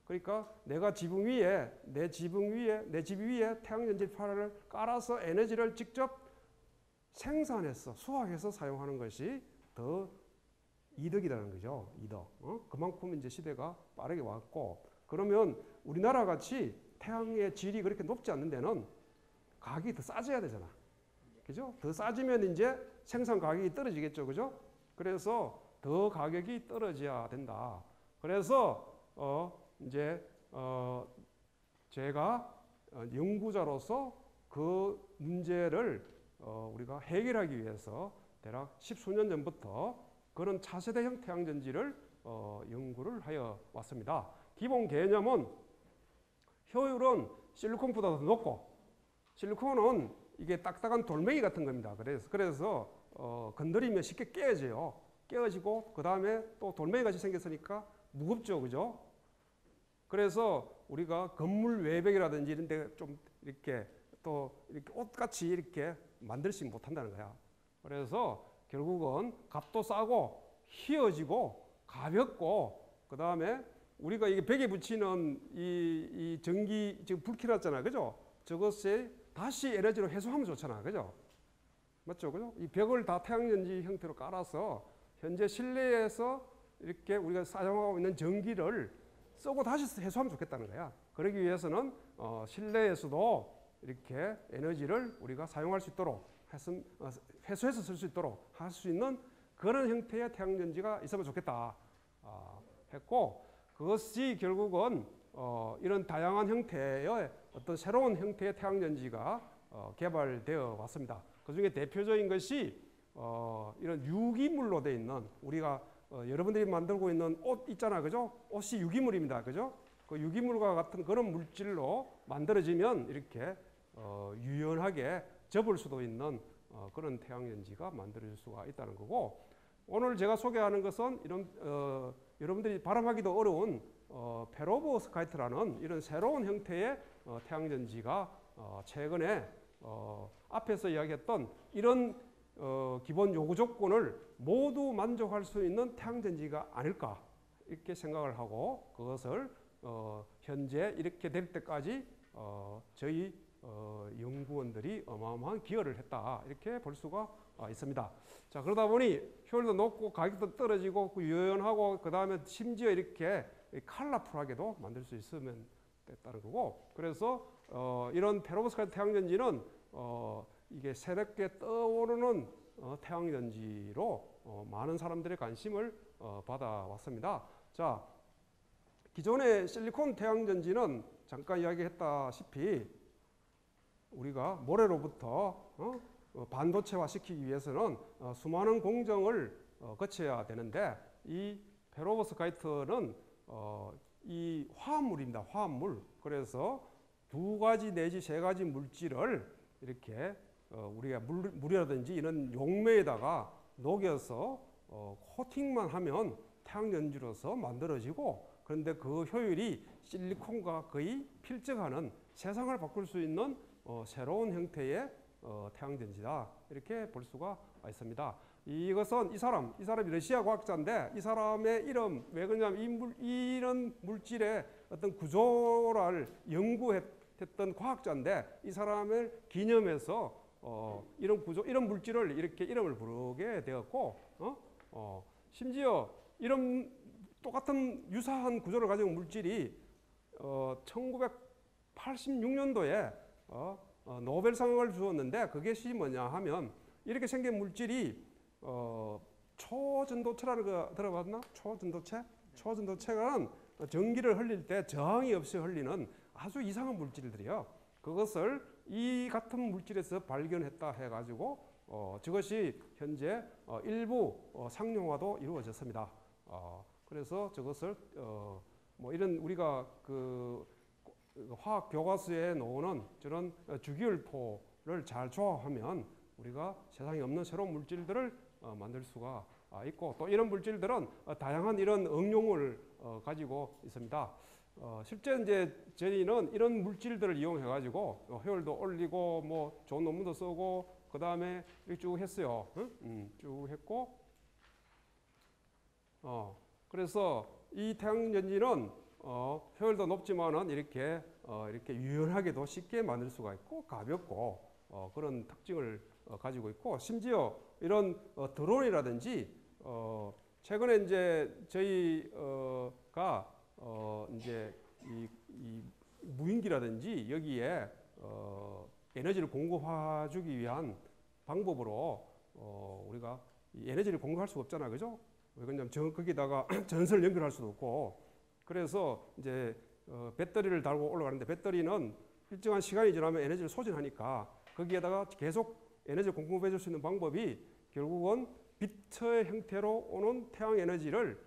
그러니까 내가 지붕 위에 내 집 위에 태양전지 판을 깔아서 에너지를 직접 생산해서 수확해서 사용하는 것이 더 이득이라는 거죠. 이득. 그만큼 이제 시대가 빠르게 왔고 그러면 우리나라 같이 태양의 질이 그렇게 높지 않는 데는 가격이 더 싸져야 되잖아. 그죠? 더 싸지면 이제 생산 가격이 떨어지겠죠. 그죠? 그래서 더 가격이 떨어져야 된다. 그래서 이제 제가 연구자로서 그 문제를 우리가 해결하기 위해서 대략 10수년 전부터 그런 차세대형 태양전지를 연구를 하여 왔습니다. 기본 개념은 효율은 실리콘보다 더 높고 실리콘은 이게 딱딱한 돌멩이 같은 겁니다. 그래서 건드리면 쉽게 깨어지고 그 다음에 또 돌멩이 같이 생겼으니까 무겁죠, 그죠? 그래서 우리가 건물 외벽이라든지 이런 데 좀 이렇게 또 이렇게 옷같이 이렇게 만들지 못한다는 거야. 그래서 결국은 값도 싸고 휘어지고 가볍고 그 다음에 우리가 이게 벽에 붙이는 이 전기 지금 불 켜놨잖아, 그죠? 저것에 다시 에너지로 회수하면 좋잖아, 그죠? 맞죠, 그죠? 이 벽을 다 태양전지 형태로 깔아서 현재 실내에서 이렇게 우리가 사용하고 있는 전기를 쓰고 다시 회수하면 좋겠다는 거야. 그러기 위해서는 실내에서도 이렇게 에너지를 우리가 사용할 수 있도록 회수해서 쓸 수 있도록 할 수 있는 그런 형태의 태양전지가 있으면 좋겠다 했고 그것이 결국은 이런 다양한 형태의 어떤 새로운 형태의 태양전지가 개발되어 왔습니다. 그 중에 대표적인 것이 이런 유기물로 되어 있는 우리가 여러분들이 만들고 있는 옷 있잖아, 그죠? 옷이 유기물입니다, 그죠? 그 유기물과 같은 그런 물질로 만들어지면 이렇게 유연하게 접을 수도 있는 그런 태양전지가 만들어질 수가 있다는 거고, 오늘 제가 소개하는 것은 이런 여러분들이 발음하기도 어려운 페로브스카이트라는 이런 새로운 형태의 태양전지가 최근에 앞에서 이야기했던 이런 기본 요구 조건을 모두 만족할 수 있는 태양전지가 아닐까 이렇게 생각을 하고, 그것을 현재 이렇게 될 때까지 저희 연구원들이 어마어마한 기여를 했다 이렇게 볼 수가 있습니다. 자, 그러다 보니 효율도 높고 가격도 떨어지고 유연하고 그 다음에 심지어 이렇게 컬러풀하게도 만들 수 있으면 됐다는 거고, 그래서 이런 페로브스카이트 태양전지는 이게 새롭게 떠오르는 태양전지로 많은 사람들의 관심을 받아왔습니다. 자, 기존의 실리콘 태양전지는 잠깐 이야기했다시피 우리가 모래로부터 반도체화 시키기 위해서는 수많은 공정을 거쳐야 되는데, 이 페로브스카이트는 이 화합물입니다. 화합물. 그래서 두 가지 내지 세 가지 물질을 이렇게 우리가 물이라든지 이런 용매에다가 녹여서 코팅만 하면 태양전지로서 만들어지고, 그런데 그 효율이 실리콘과 거의 필적하는, 세상을 바꿀 수 있는 새로운 형태의 태양전지다 이렇게 볼 수가 있습니다. 이것은 이 사람이 러시아 과학자인데, 이 사람의 이름 왜 그러냐면 이런 물질의 어떤 구조를 연구했던 과학자인데, 이 사람을 기념해서 이런 구조, 이런 물질을 이렇게 이름을 부르게 되었고, 심지어 이런 똑같은 유사한 구조를 가진 물질이 1986년도에 노벨상을 주었는데, 그것이 뭐냐 하면 이렇게 생긴 물질이 초전도체라는 거 들어봤나? 초전도체? 초전도체는 전기를 흘릴 때 저항이 없이 흘리는 아주 이상한 물질들이요. 그것을 이 같은 물질에서 발견했다 해가지고 저것이 현재 일부 상용화도 이루어졌습니다. 그래서 저것을 뭐 이런 우리가 그 화학 교과서에 나오는 저런 주기율포를 잘 조합하면 우리가 세상에 없는 새로운 물질들을 만들 수가 있고, 또 이런 물질들은 다양한 이런 응용을 가지고 있습니다. 실제 이제 저희는 이런 물질들을 이용해 가지고 효율도 올리고 뭐 좋은 논문도 쓰고 그 다음에 이렇게 쭉 했어요. 쭉 했고, 그래서 이 태양전지는 효율도 높지만은 이렇게 유연하게도 쉽게 만들 수가 있고 가볍고 그런 특징을 가지고 있고, 심지어 이런 드론이라든지 최근에 이제 저희가 이제 이 무인기라든지 여기에 에너지를 공급해 주기 위한 방법으로 우리가 이 에너지를 공급할 수가 없잖아요, 그죠? 왜냐하면 거기다가 전선을 연결할 수도 없고, 그래서 이제 배터리를 달고 올라가는데, 배터리는 일정한 시간이 지나면 에너지를 소진하니까 거기에다가 계속 에너지를 공급해 줄 수 있는 방법이 결국은 빛의 형태로 오는 태양 에너지를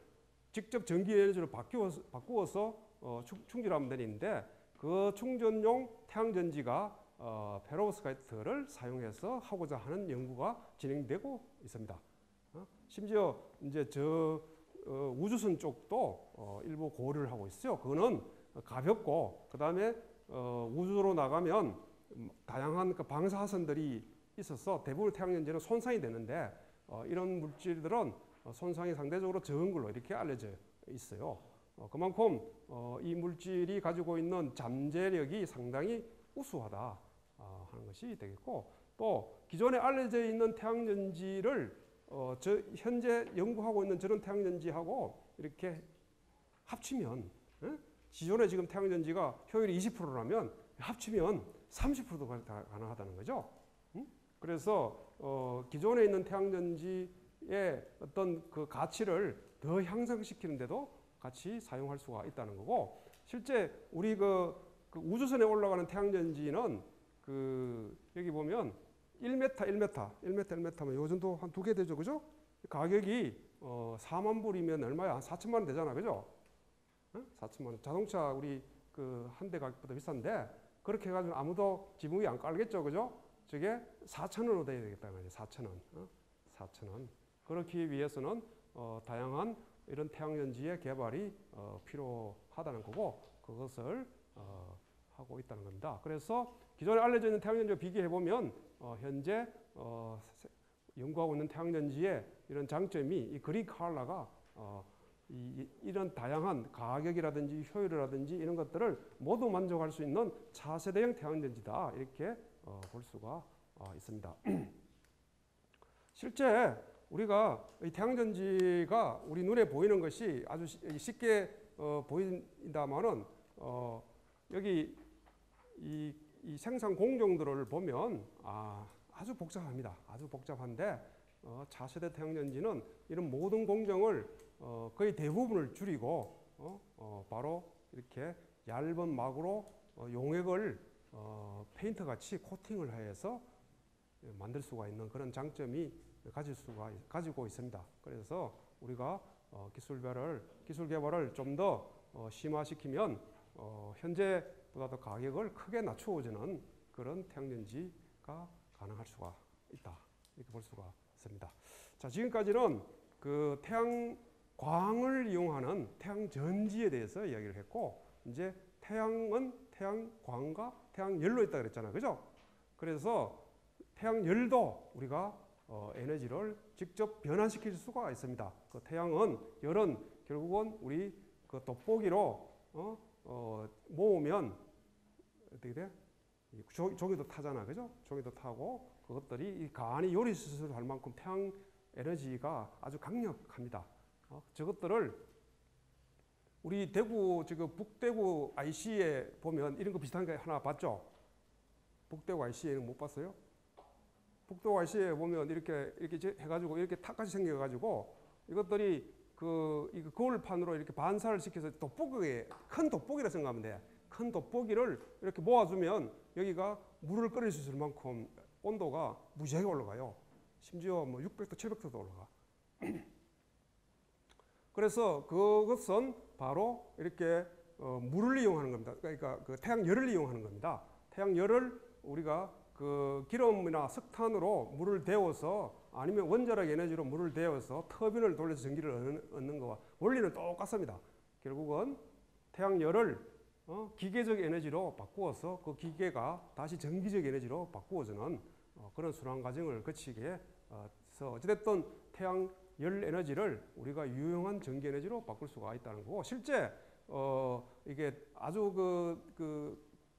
직접 전기 에너지로 바꾸어서 충전하면 되는데, 그 충전용 태양전지가 페로브스카이트를 사용해서 하고자 하는 연구가 진행되고 있습니다. 심지어 이제 우주선 쪽도 일부 고려를 하고 있어요. 그거는 가볍고, 그 다음에 우주로 나가면 다양한 그 방사선들이 있어서 대부분 태양전지는 손상이 되는데, 이런 물질들은 손상이 상대적으로 적은 걸로 이렇게 알려져 있어요. 그만큼 이 물질이 가지고 있는 잠재력이 상당히 우수하다 하는 것이 되겠고, 또 기존에 알려져 있는 태양전지를 현재 연구하고 있는 저런 태양전지하고 이렇게 합치면, 기존에 지금 태양전지가 효율이 20%라면 합치면 30%도 가능하다는 거죠. 그래서 기존에 있는 태양전지의 어떤 그 가치를 더 향상시키는데도 같이 사용할 수가 있다는 거고, 실제 우리 그 우주선에 올라가는 태양전지는 여기 보면 1m, 1m면 요 정도 한 2개 되죠, 그죠? 가격이 4만 불이면 얼마야? 한 4천만 원 되잖아, 그죠? 4천만 원. 자동차 우리 그 한 대 가격보다 비싼데 그렇게 해가지고 아무도 지붕 위에 안 깔겠죠, 그죠? 저게 4천 원으로 돼야 되겠다 말이에요. 4천 원. 4천 원. 그렇기 위해서는 다양한 이런 태양전지의 개발이 필요하다는 거고 그것을 하고 있다는 겁니다. 그래서 기존에 알려져 있는 태양전지와 비교해 보면 현재 연구하고 있는 태양전지의 이런 장점이 이 그린 컬러가 이런 다양한 가격이라든지 효율이라든지 이런 것들을 모두 만족할 수 있는 차세대형 태양전지다 이렇게 볼 수가 있습니다. 실제 우리가 이 태양전지가 우리 눈에 보이는 것이 아주 쉽게 보인다마는 여기 이 생산 공정들을 보면 아주 복잡합니다. 아주 복잡한데 차세대 태양전지는 이런 모든 공정을 거의 대부분을 줄이고 바로 이렇게 얇은 막으로 용액을 페인트 같이 코팅을 해서 만들 수가 있는 그런 장점이 가지고 있습니다. 그래서 우리가 기술 개발을 좀 더 심화시키면 현재보다도 가격을 크게 낮추어지는 그런 태양전지가 가능할 수가 있다. 이렇게 볼 수가 있습니다. 자, 지금까지는 그 태양광을 이용하는 태양전지에 대해서 이야기를 했고 이제 태양은 태양광과 태양열로 있다 그랬잖아요. 그죠? 그래서 태양열도 우리가 에너지를 직접 변환시킬 수가 있습니다. 그 열은 결국은 우리 그 돋보기로 모으면 어떻게 돼? 종이도 타잖아, 그죠? 종이도 타고 그것들이 간이 요리수술을 할 만큼 태양 에너지가 아주 강력합니다. 저것들을 우리 대구 지금 북대구 IC에 보면 이런 거 비슷한 게 하나 봤죠? 북대구 IC에는 못 봤어요? 북대구 IC에 보면 이렇게 해가지고 이렇게 탑같이 생겨가지고 이것들이 이 거울판으로 이렇게 반사를 시켜서 큰 돋보기라 생각하면 돼. 큰 돋보기를 이렇게 모아주면 여기가 물을 끓일 수 있을 만큼 온도가 무지하게 올라가요. 심지어 뭐 600도, 700도도 올라가. 그래서 그것은 바로 이렇게 물을 이용하는 겁니다. 그러니까 그 태양열을 이용하는 겁니다. 태양열을 우리가 그 기름이나 석탄으로 물을 데워서 아니면 원자력 에너지로 물을 데워서 터빈을 돌려서 전기를 얻는 거와 원리는 똑같습니다. 결국은 태양열을 기계적 에너지로 바꾸어서 그 기계가 다시 전기적 에너지로 바꾸어지는 그런 순환 과정을 거치게 해서 어찌됐든 태양열 에너지를 우리가 유용한 전기 에너지로 바꿀 수가 있다는 거고 실제 이게 아주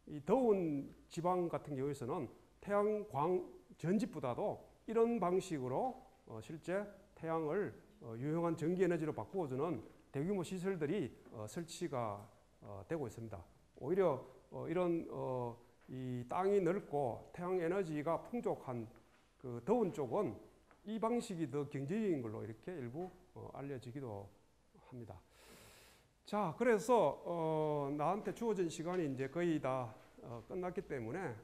이 더운 지방 같은 경우에서는 태양광 전지보다도 이런 방식으로 실제 태양을 유용한 전기 에너지로 바꾸어주는 대규모 시설들이 설치가 되고 있습니다. 오히려 이런 이 땅이 넓고 태양 에너지가 풍족한 그 더운 쪽은 이 방식이 더 경제적인 걸로 이렇게 일부 알려지기도 합니다. 자, 그래서 나한테 주어진 시간이 이제 거의 다 끝났기 때문에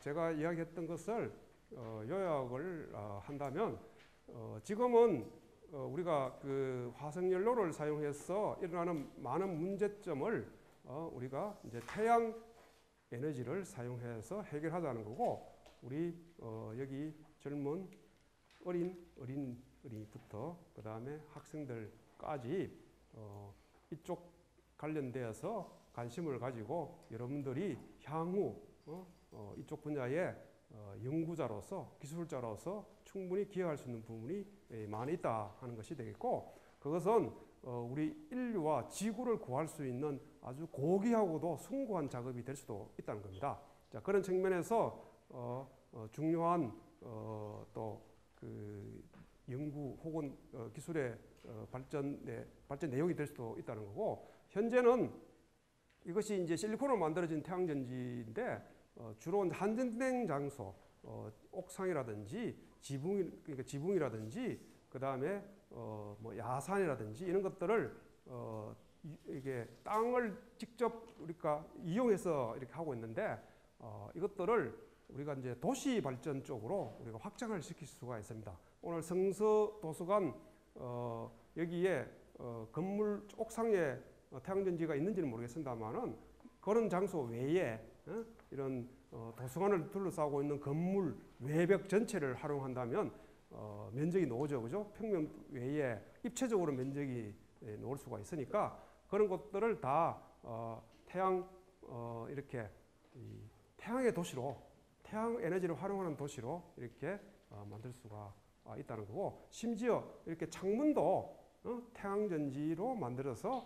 제가 이야기했던 것을 요약을 한다면 지금은 우리가 그 화석연료를 사용해서 일어나는 많은 문제점을 우리가 이제 태양 에너지를 사용해서 해결하자는 거고 우리 여기 젊은 어린이부터 그 다음에 학생들까지 이쪽 관련되어서 관심을 가지고 여러분들이 향후 이쪽 분야의 연구자로서 기술자로서 충분히 기여할 수 있는 부분이 많이 있다 하는 것이 되겠고 그것은 우리 인류와 지구를 구할 수 있는 아주 고귀하고도 숭고한 작업이 될 수도 있다는 겁니다. 자, 그런 측면에서 중요한 또 그 연구 혹은 기술의 발전 내용이 될 수도 있다는 거고 현재는 이것이 이제 실리콘으로 만들어진 태양전지인데 주로 한정된 장소, 옥상이라든지 지붕이라든지 그 다음에 뭐 야산이라든지 이런 것들을 이게 땅을 직접 우리가 이용해서 이렇게 하고 있는데 이것들을 우리가 이제 도시 발전 쪽으로 우리가 확장을 시킬 수가 있습니다. 오늘 성서 도서관 여기에 건물 옥상에 태양전지가 있는지는 모르겠습니다만은 그런 장소 외에 이런 도서관을 둘러싸고 있는 건물 외벽 전체를 활용한다면 면적이 나오죠, 그죠? 평면 외에 입체적으로 면적이 나올 수가 있으니까 그런 것들을 다 이렇게 태양의 도시로, 태양 에너지를 활용하는 도시로 이렇게 만들 수가 있다는 거고, 심지어 이렇게 창문도 태양전지로 만들어서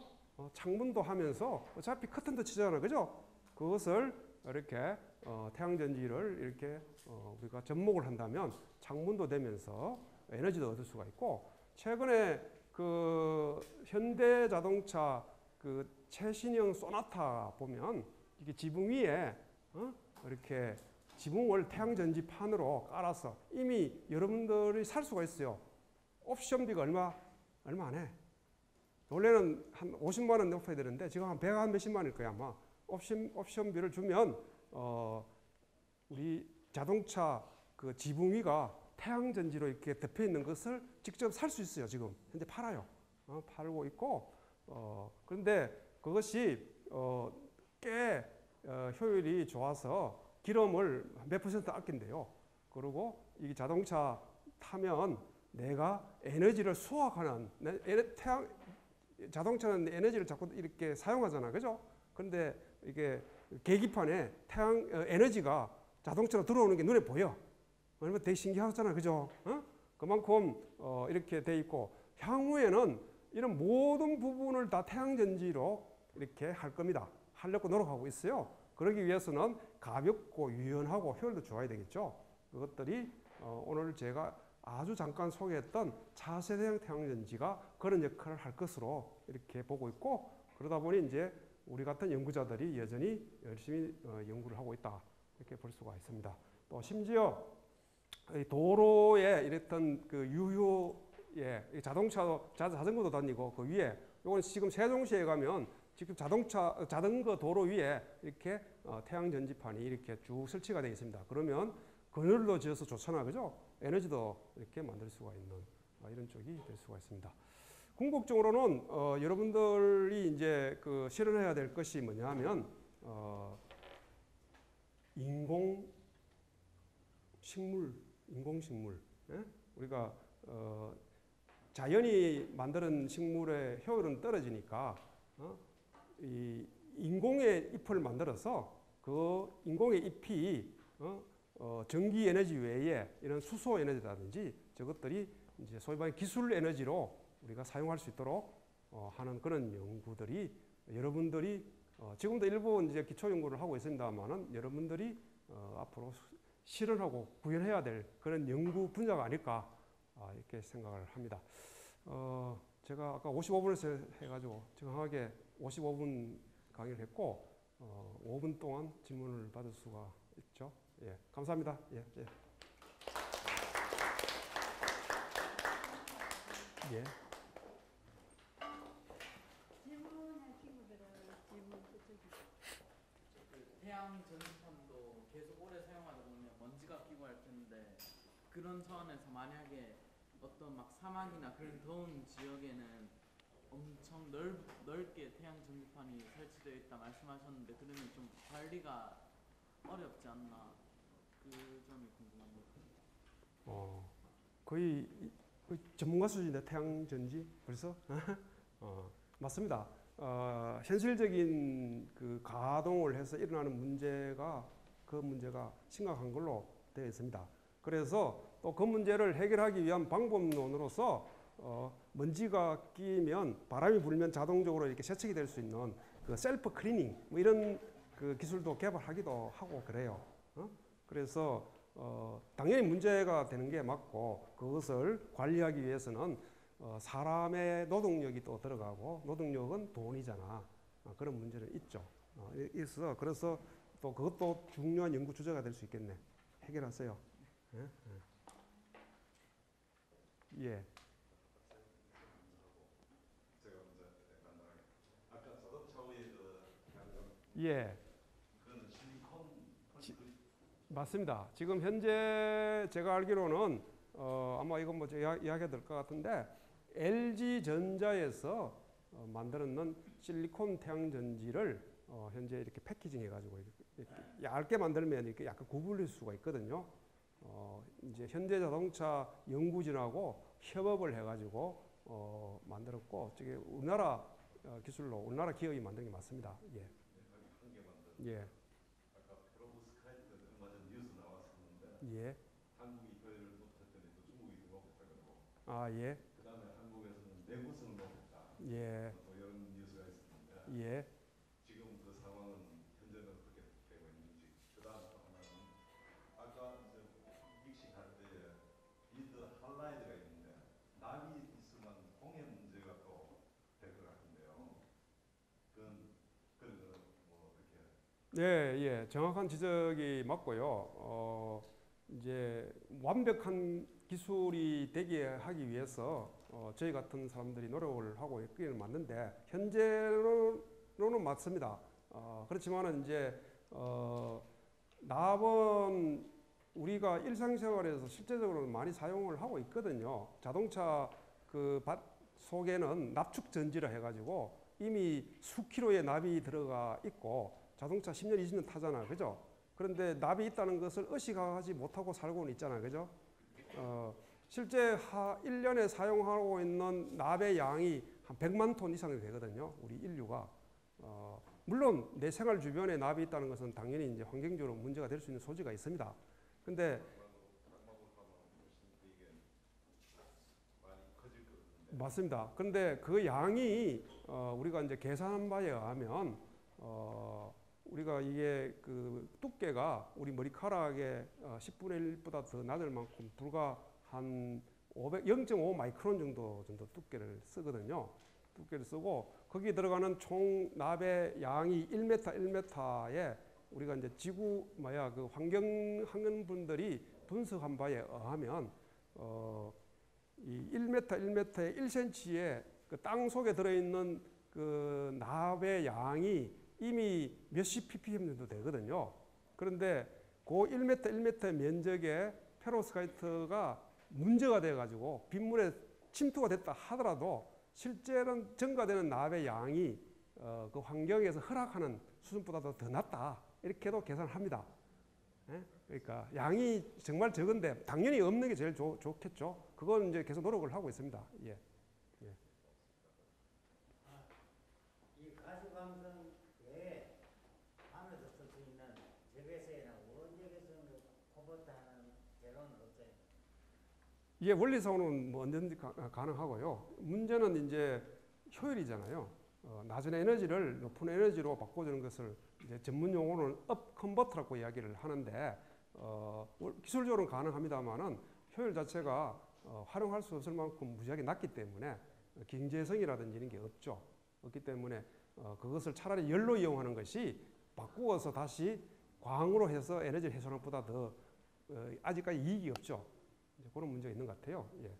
창문도 하면서 어차피 커튼도 치잖아요, 그죠? 그것을 이렇게 태양전지를 이렇게 우리가 접목을 한다면 창문도 되면서 에너지도 얻을 수가 있고, 최근에 그 현대자동차 그 최신형 소나타 보면 이게 지붕 위에 이렇게 지붕을 태양전지판으로 깔아서 이미 여러분들이 살 수가 있어요. 옵션비가 얼마 안 해. 원래는 한 50만 원 높아야 되는데 지금 한 100 몇십만 원일 거야 아마. 옵션비를 주면 우리 자동차 그 지붕 위가 태양전지로 이렇게 덮여 있는 것을 직접 살 수 있어요. 지금 현재 팔아요. 팔고 있고, 그런데 그것이 꽤 효율이 좋아서 기름을 몇 % 아낀대요. 그리고 이 자동차 타면 내가 에너지를 수확하는, 자동차는 에너지를 자꾸 이렇게 사용하잖아, 그죠? 그런데 이게 계기판에 태양 에너지가 자동차로 들어오는 게 눈에 보여. 얼마나 되게 신기하잖아, 그죠? 그만큼 이렇게 돼 있고, 향후에는 이런 모든 부분을 다 태양전지로 이렇게 할 겁니다. 하려고 노력하고 있어요. 그러기 위해서는 가볍고 유연하고 효율도 좋아야 되겠죠. 그것들이 오늘 제가 아주 잠깐 소개했던 차세대형 태양전지가 그런 역할을 할 것으로 이렇게 보고 있고, 그러다 보니 이제 우리 같은 연구자들이 여전히 열심히 연구를 하고 있다, 이렇게 볼 수가 있습니다. 또 심지어 도로에 이랬던 그 유효에 자전거도 다니고 그 위에, 요건 지금 세종시에 가면 지금 자전거 도로 위에 이렇게 태양전지판이 이렇게 쭉 설치가 되어 있습니다. 그러면 그늘로 지어서 좋잖아, 그죠? 에너지도 이렇게 만들 수가 있는 이런 쪽이 될 수가 있습니다. 궁극적으로는 여러분들이 이제 그 실현해야 될 것이 뭐냐면 인공식물. 예? 우리가 자연이 만드는 식물의 효율은 떨어지니까 이 인공의 잎을 만들어서 그 인공의 잎이 전기 에너지 외에 이런 수소 에너지라든지 저것들이 이제 소위 말해 기술 에너지로 우리가 사용할 수 있도록 하는 그런 연구들이 여러분들이 지금도 일부 이제 기초 연구를 하고 있습니다만은 여러분들이 앞으로 실현하고 구현해야 될 그런 연구 분야가 아닐까 이렇게 생각을 합니다. 제가 아까 55분에서 해가지고 정확하게 55분 강의를 했고 5분 동안 질문을 받을 수가 있죠. 예, 감사합니다. 예, 예. 예. 질문할 친구들은 질문 부탁드립니다. 태양 전지판도 계속 오래 사용하다 보면 먼지가 끼고 할 텐데, 그런 차원에서 만약에 어떤 막 사막이나 그런 더운 지역에는 엄청 넓게 태양 전지판이 설치되어 있다 말씀하셨는데, 그러면 좀 관리가 어렵지 않나, 그 점이 궁금합니다. 거의 전문가 수준인데 태양 전지 벌써? 맞습니다. 현실적인 그 가동을 해서 일어나는 문제가 그 문제가 심각한 걸로 되어 있습니다. 그래서 또 그 문제를 해결하기 위한 방법론으로서 먼지가 끼면 바람이 불면 자동적으로 이렇게 세척이 될 수 있는 그 셀프 클리닝 뭐 이런 그 기술도 개발하기도 하고 그래요. 그래서 당연히 문제가 되는 게 맞고, 그것을 관리하기 위해서는 사람의 노동력이 또 들어가고, 노동력은 돈이잖아. 그런 문제는 있죠. 그래서 또 그것도 중요한 연구 주제가 될 수 있겠네. 해결하세요. 예. 예. 제가 먼저 간단하게 아까 자동차 위에 그 예. 그거는 실리콘 맞습니다. 지금 현재 제가 알기로는 아마 이건 뭐 제가 이야기가 될 것 같은데 LG전자에서 만들었는 실리콘 태양전지를 현재 이렇게 패키징 해가지고 이렇게 얇게 만들면 이렇게 약간 구부릴 수가 있거든요. 이제 현대자동차 연구진하고 협업을 해가지고 만들었고, 저게 우리나라 기술로 우리나라 기업이 만든 게 맞습니다. 예. 한 개만 더. 예. 아까 페로브스카이트 얼마 전 뉴스 나왔었는데 예. 한국이 효율을 못했더니 또 중국이 더 못했다고. 아, 예. 그다음에 한국에서는 내구성을 못했다. 예. 또 이런 뉴스가 있었는데 예. 지금 그 상황은 현재는 그렇게 되고 있는지. 그다음 또 하나는 아까 이제 믹싱할 때 비드 할라이드가 있는데 납이 있으면 공해 문제가 또 될 것 같은데요. 그건 뭐 어떻게? 예, 예, 정확한 지적이 맞고요. 이제 완벽한 기술이 되게 하기 위해서 저희 같은 사람들이 노력을 하고 있기는 맞는데 현재로는 맞습니다. 그렇지만은 이제 납은 우리가 일상생활에서 실제적으로 많이 사용을 하고 있거든요. 자동차 그 속에는 납축 전지라 해가지고 이미 수킬로의 납이 들어가 있고 자동차 10년, 20년 타잖아, 그죠? 그런데 납이 있다는 것을 의식하지 못하고 살고는 있잖아, 그죠? 실제 1년에 사용하고 있는 납의 양이 한 100만 톤 이상이 되거든요, 우리 인류가. 물론 내 생활 주변에 납이 있다는 것은 당연히 이제 환경적으로 문제가 될 수 있는 소지가 있습니다. 근데 맞습니다. 그런데 그 양이 우리가 이제 계산한 바에 의하면 우리가 이게 그 두께가 우리 머리카락의 10분의 1보다 더 낮을 만큼 불과 한 0.5 마이크론 정도 두께를 쓰거든요. 두께를 쓰고 거기에 들어가는 총 납의 양이 1m에 우리가 이제 그 환경학연분들이 분석한 바에 의하면 이 1m에 1cm의 그 땅 속에 들어있는 그 납의 양이 이미 몇십 ppm 정도 되거든요. 그런데 그 1m의 면적에 페로브스카이트가 문제가 돼가지고 빗물에 침투가 됐다 하더라도 실제는 증가되는 납의 양이 그 환경에서 허락하는 수준보다도 더 낮다, 이렇게도 계산을 합니다. 예? 그러니까 양이 정말 적은데 당연히 없는 게 제일 좋겠죠. 그건 이제 계속 노력을 하고 있습니다. 예. 이 가시광선 외에 밤에서 쓸 수 있는 적외선이나 원적외선 코버트 하는 재료는 없어요? 예, 원리상으로는 뭐 언제든지 가능하고요. 문제는 이제 효율이잖아요. 낮은 에너지를 높은 에너지로 바꿔주는 것을 이제 전문 용어로는 업 컨버터라고 이야기를 하는데 기술적으로는 가능합니다만은 효율 자체가 활용할 수 없을 만큼 무지하게 낮기 때문에 경제성이라든지 이런 게 없죠. 없기 때문에 그것을 차라리 열로 이용하는 것이 바꾸어서 다시 광으로 해서 에너지를 해소하는 것보다 더 아직까지 이익이 없죠. 그런 문제가 있는 것 같아요. 예.